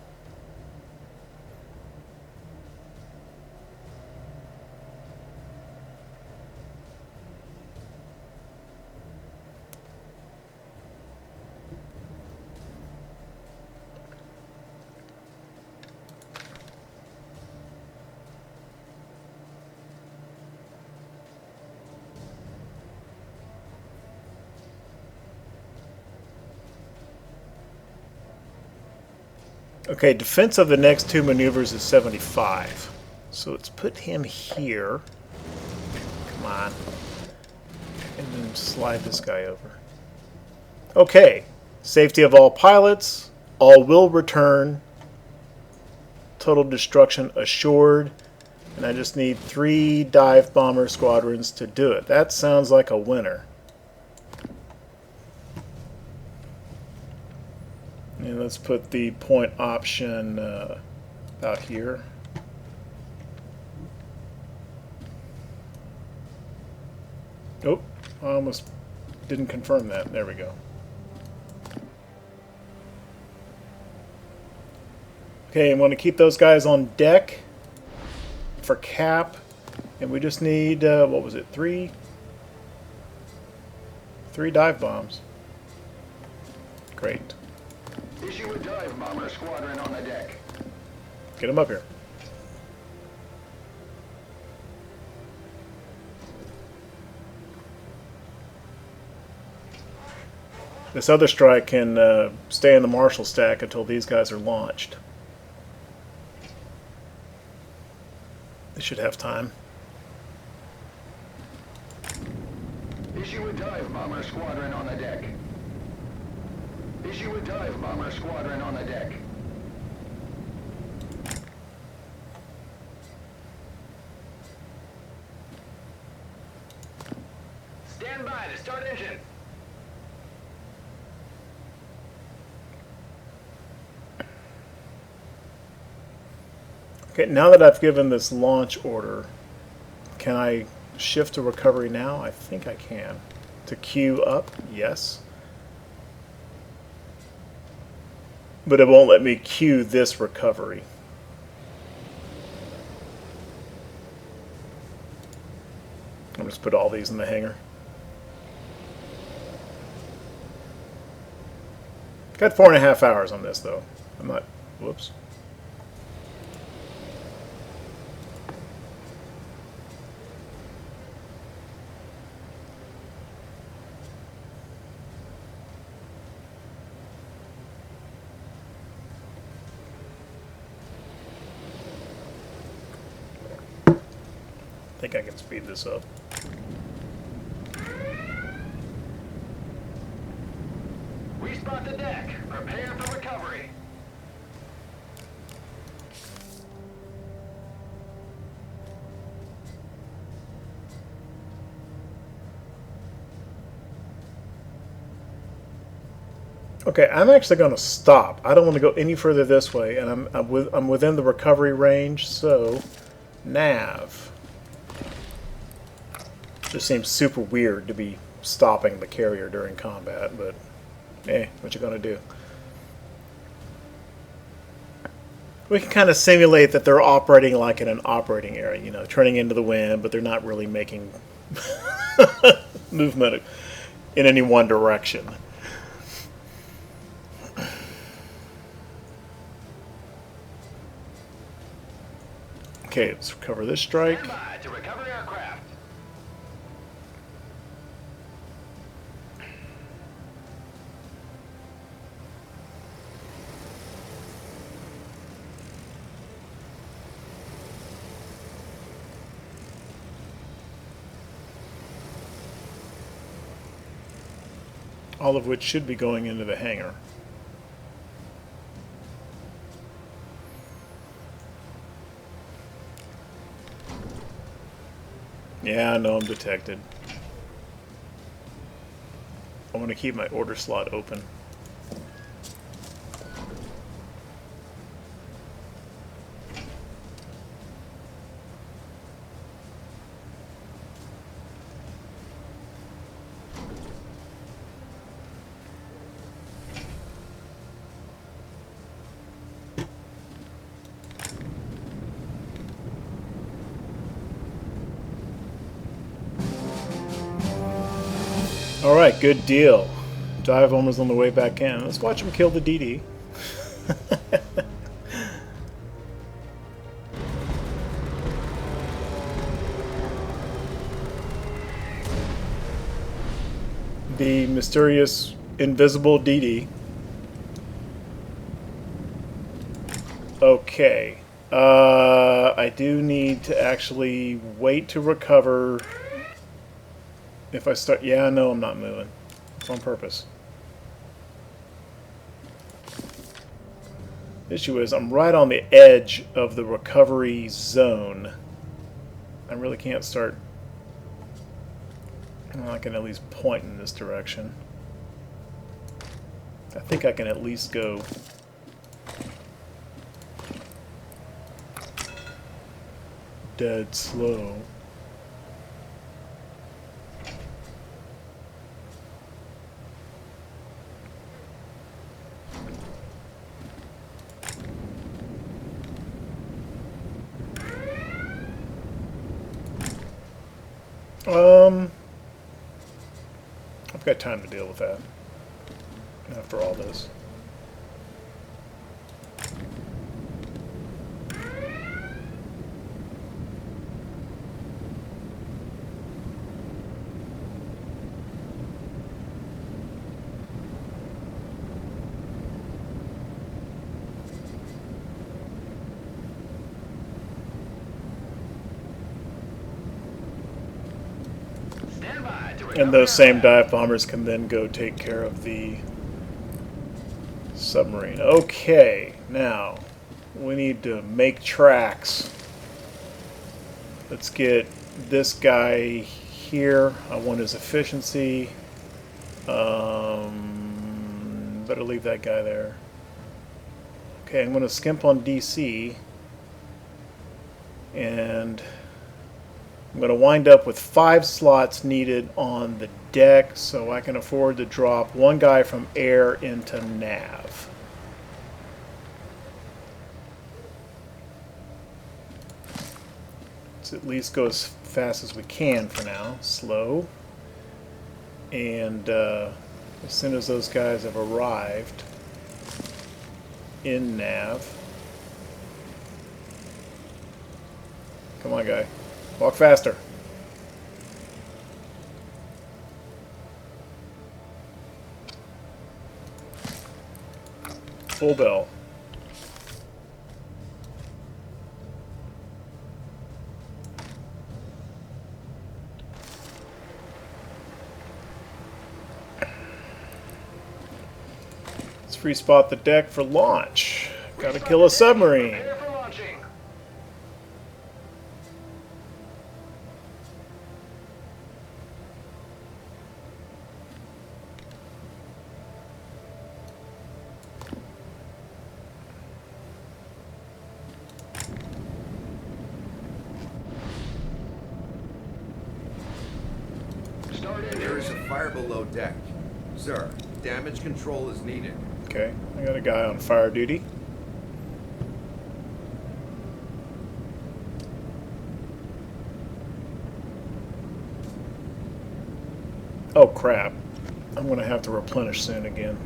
Speaker 1: Okay, defense of the next 2 maneuvers is 75. So let's put him here. Come on. And then slide this guy over. Okay, safety of all pilots. All will return. Total destruction assured. And I just need 3 dive bomber squadrons to do it. That sounds like a winner. And let's put the point option out here. Oh, I almost didn't confirm that. There we go. Okay, I want to keep those guys on deck for cap. And we just need, what was it, 3 dive bombs. Great.
Speaker 2: Issue a dive bomber squadron on the deck.
Speaker 1: Get them up here. This other strike can stay in the Marshall stack until these guys are launched. They should have time.
Speaker 2: Issue a dive bomber squadron on the deck. Issue a dive bomber squadron on the deck. Stand by to start engine.
Speaker 1: Okay, now that I've given this launch order, can I shift to recovery now? I think I can. To queue up, yes. But it won't let me queue this recovery. I'm just put all these in the hangar. Got 4.5 hours on this though. I'm not, whoops. I think I can speed this up.
Speaker 2: Respot the deck. Prepare for recovery.
Speaker 1: Okay, I'm actually going to stop. I don't want to go any further this way, and I'm within the recovery range, so nav. Just seems super weird to be stopping the carrier during combat, but what you gonna do? We can kind of simulate that they're operating like in an operating area, you know, turning into the wind, but they're not really making movement in any one direction. Okay, let's recover this strike.
Speaker 2: Stand by to recover aircraft.
Speaker 1: All of which should be going into the hangar. Yeah, I know I'm detected. I want to keep my order slot open. Alright, good deal. Dive almost on the way back in. Let's watch him kill the DD. The mysterious invisible DD. Okay. I do need to actually wait to recover. If I start, yeah, no, I'm not moving. It's on purpose. The issue is I'm right on the edge of the recovery zone. I really can't start. Well, I can at least point in this direction. I think I can at least go dead slow. I've got time to deal with that after all this.
Speaker 2: Stand by to recover
Speaker 1: And those same
Speaker 2: aircraft.
Speaker 1: dive bombers can then go take care of the submarine. Okay, now we need to make tracks. Let's get this guy here. I want his efficiency. Better leave that guy there. Okay, I'm going to skimp on DC. And I'm going to wind up with 5 slots needed on the deck so I can afford to drop one guy from air into nav. Let's at least go as fast as we can for now. Slow. And as soon as those guys have arrived in nav. Come on, guy. Walk faster. Full bell. Let's free spot the deck for launch. Gotta kill a submarine.
Speaker 2: Prepare for launching. Start
Speaker 4: There is
Speaker 2: engines.
Speaker 4: a fire below deck. Sir, damage control is needed.
Speaker 1: Okay, I got a guy on fire duty. Oh crap. I'm gonna have to replenish soon again.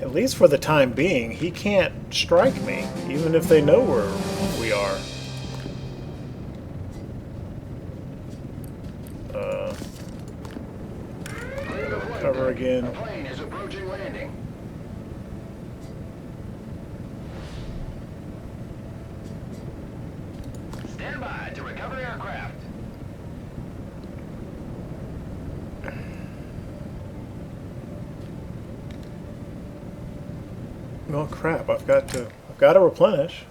Speaker 1: At least for the time being, he can't strike me, even if they know where we are.
Speaker 2: Clear the flight
Speaker 1: Cover
Speaker 2: deck.
Speaker 1: again.
Speaker 2: A plane is approaching landing. Stand by to recover aircraft.
Speaker 1: Oh crap! I've got to replenish.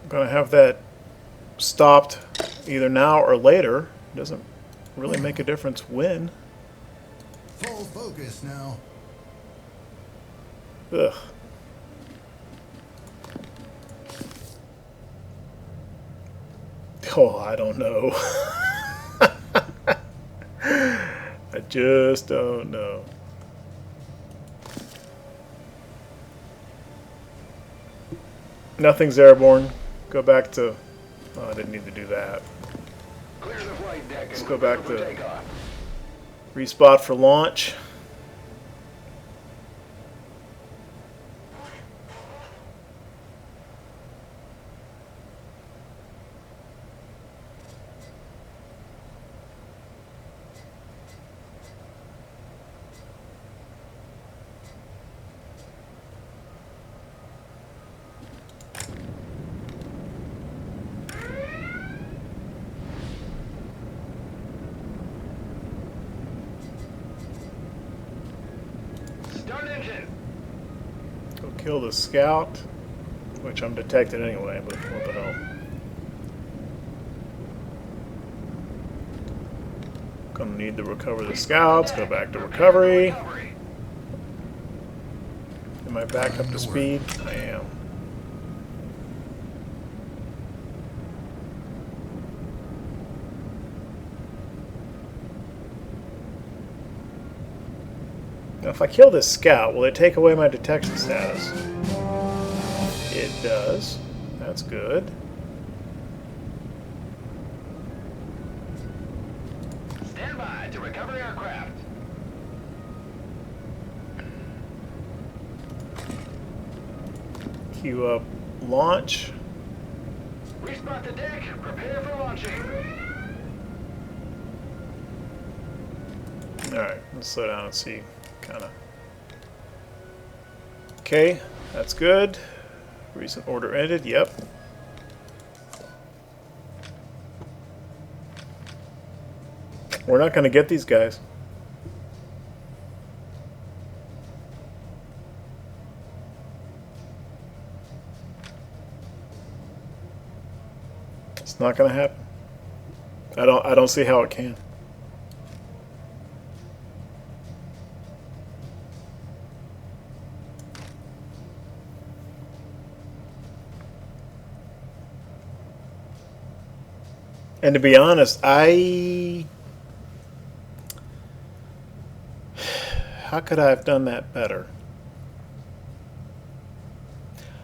Speaker 1: I'm gonna have that stopped either now or later. Doesn't really make a difference when.
Speaker 3: Full focus now.
Speaker 1: Ugh. Oh, I don't know. I just don't know. Nothing's airborne. Go back to... Oh, I didn't need to do that.
Speaker 2: Clear the flight deck.
Speaker 1: Let's
Speaker 2: and
Speaker 1: go
Speaker 2: prepare
Speaker 1: back
Speaker 2: for
Speaker 1: to-
Speaker 2: takeoff.
Speaker 1: Respot for launch.
Speaker 2: Start engine.
Speaker 1: Go kill the scout, which I'm detected anyway, but what the hell. Gonna need to recover the scouts, go back to recovery. Am I back up to speed? I am. Now if I kill this scout, will it take away my detection status? It does. That's good.
Speaker 2: Stand by to recover aircraft.
Speaker 1: Queue up launch.
Speaker 2: Respot the deck. Prepare for launching.
Speaker 1: Alright, let's slow down and see. Kinda. Okay, that's good. Recent order ended, yep. We're not gonna get these guys. It's not going to happen. I don't see how it can. And to be honest, how could I have done that better?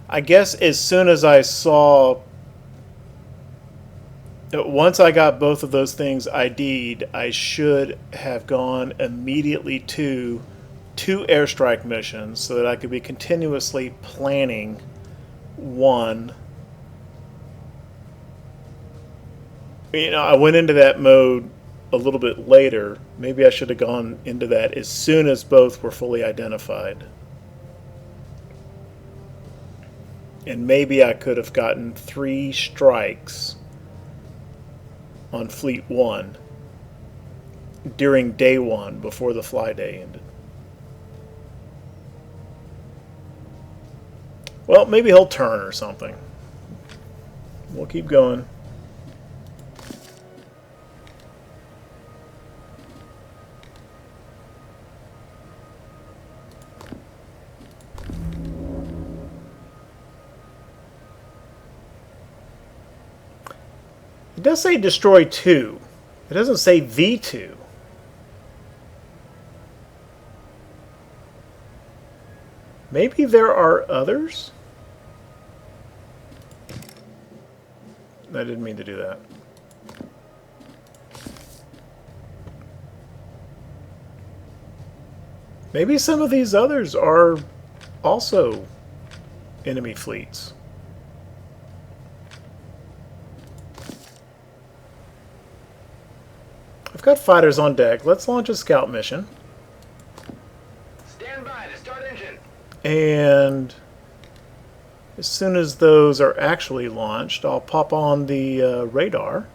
Speaker 1: I guess as soon as I saw, once I got both of those things ID'd, I should have gone immediately to 2 airstrike missions so that I could be continuously planning one. You know, I went into that mode a little bit later. Maybe I should have gone into that as soon as both were fully identified. And maybe I could have gotten 3 strikes on Fleet 1 during day 1 before the fly day ended. Well, maybe he'll turn or something. We'll keep going. It does say destroy 2. It doesn't say V2. Maybe there are others? I didn't mean to do that. Maybe some of these others are also enemy fleets. I've got fighters on deck. Let's launch a scout mission.
Speaker 2: Stand by to start engine.
Speaker 1: And as soon as those are actually launched, I'll pop on the radar.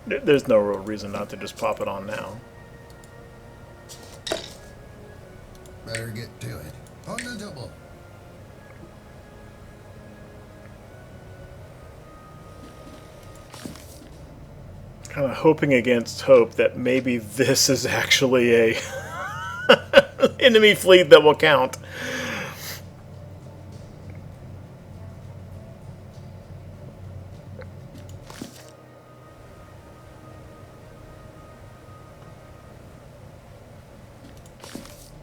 Speaker 1: There's no real reason not to just pop it on now.
Speaker 3: Better get to it. On the double.
Speaker 1: Kind of hoping against hope that maybe this is actually a enemy fleet that will count.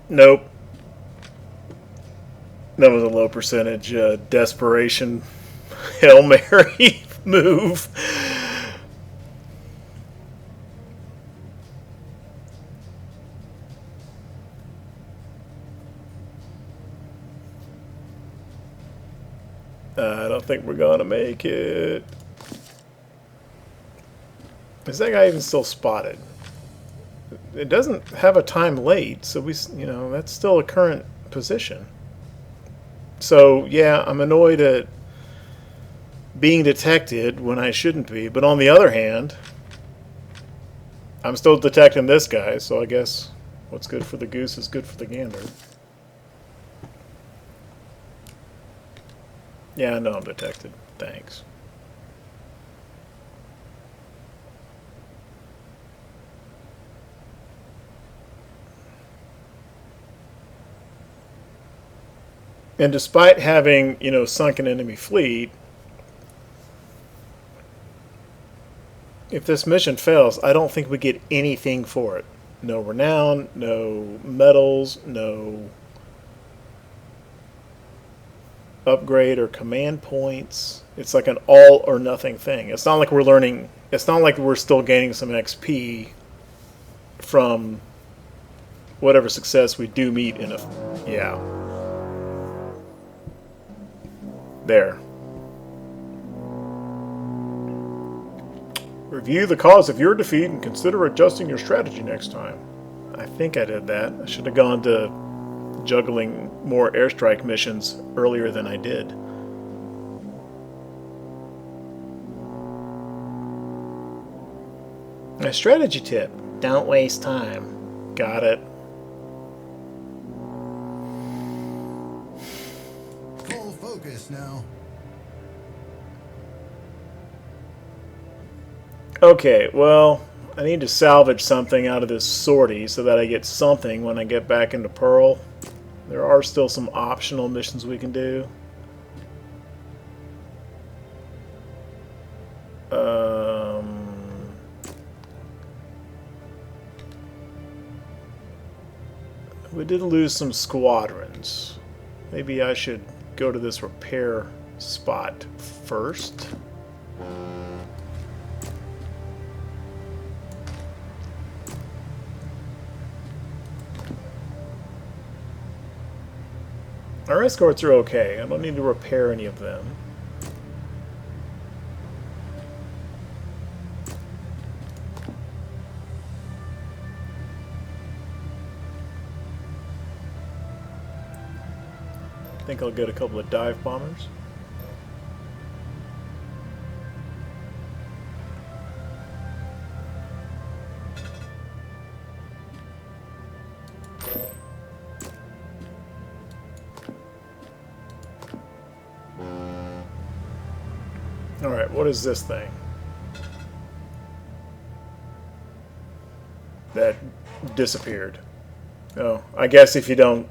Speaker 1: Nope. That was a low percentage desperation Hail Mary move. I don't think we're gonna make it. Is that guy even still spotted? It doesn't have a time late, so that's still a current position. So yeah, I'm annoyed at being detected when I shouldn't be, but on the other hand, I'm still detecting this guy, so I guess what's good for the goose is good for the gander. Yeah, I know I'm detected. Thanks. And despite having, sunk an enemy fleet, if this mission fails, I don't think we get anything for it. No renown, no medals, no upgrade or command points. It's like an all or nothing thing. It's not like we're learning. It's not like we're still gaining some XP from whatever success we do meet in a. Yeah. There. Review the cause of your defeat and consider adjusting your strategy next time. I think I did that. I should have gone to juggling more airstrike missions earlier than I did. A strategy tip. Don't waste time. Got it.
Speaker 3: Full focus now.
Speaker 1: Okay, well, I need to salvage something out of this sortie so that I get something when I get back into Pearl. There are still some optional missions we can do. We did lose some squadrons. Maybe I should go to this repair spot first. Our escorts are okay. I don't need to repair any of them. I think I'll get a couple of dive bombers. Alright, what is this thing? That disappeared. Oh, I guess if you don't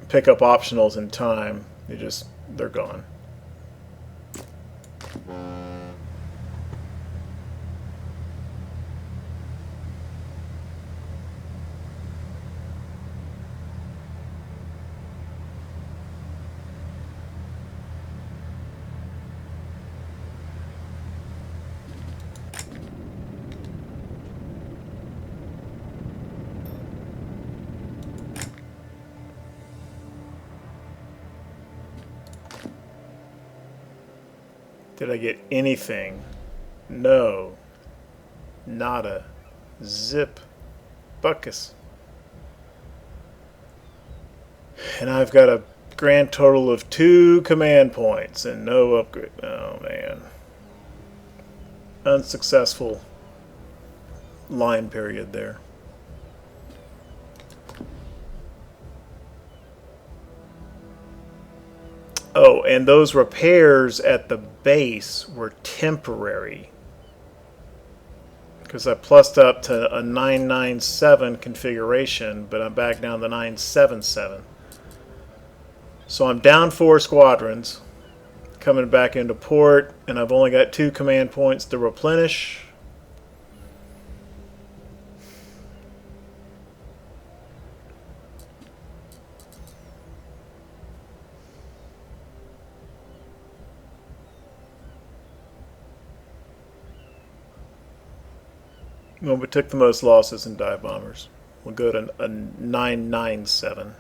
Speaker 1: pick up optionals in time, they're gone. Did I get anything? No. Nada. Zip. Buckus. And I've got a grand total of 2 command points and no upgrade. Oh, man. Unsuccessful line period there. Oh, and those repairs at the base were temporary. Because I plussed up to a 997 configuration, but I'm back down to 977. So I'm down 4 squadrons, coming back into port, and I've only got 2 command points to replenish. Well, we took the most losses in dive bombers. We'll go to a 997.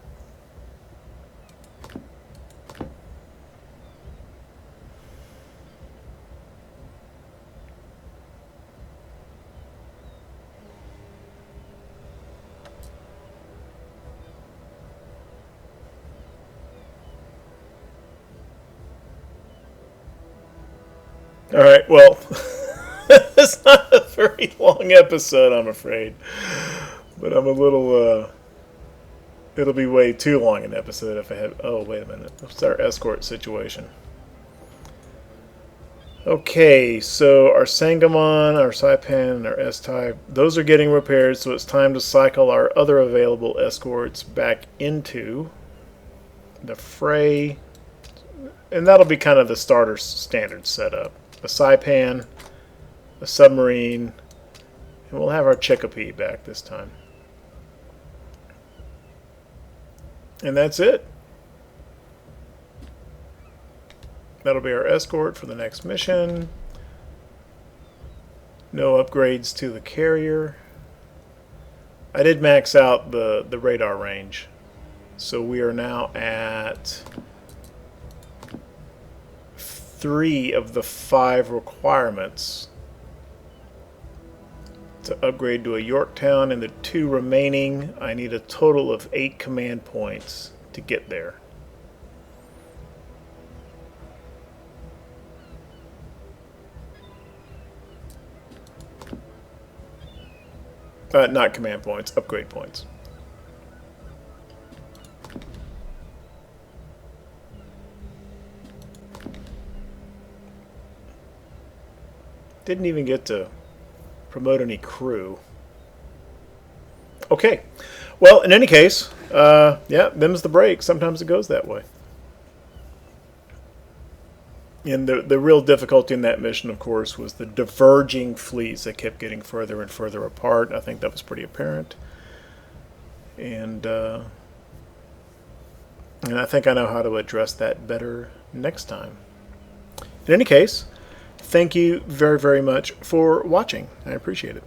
Speaker 1: All right, well, it's not a very long episode, I'm afraid. But I'm a little, it'll be way too long an episode if I have, oh, wait a minute. What's our escort situation? Okay, so our Sangamon, our Saipan, and our S-Type, those are getting repaired, so it's time to cycle our other available escorts back into the fray. And that'll be kind of the starter standard setup. A Saipan, a submarine, and we'll have our Chicopee back this time. And that's it. That'll be our escort for the next mission. No upgrades to the carrier. I did max out the radar range. So we are now at 3 of the 5 requirements to upgrade to a Yorktown, and the 2 remaining, I need a total of 8 command points to get there. Not command points, upgrade points. Didn't even get to promote any crew. Okay. Well, in any case, yeah, them's the break. Sometimes it goes that way. And the real difficulty in that mission, of course, was the diverging fleets that kept getting further and further apart. I think that was pretty apparent. And I think I know how to address that better next time. In any case, thank you very, very much for watching. I appreciate it.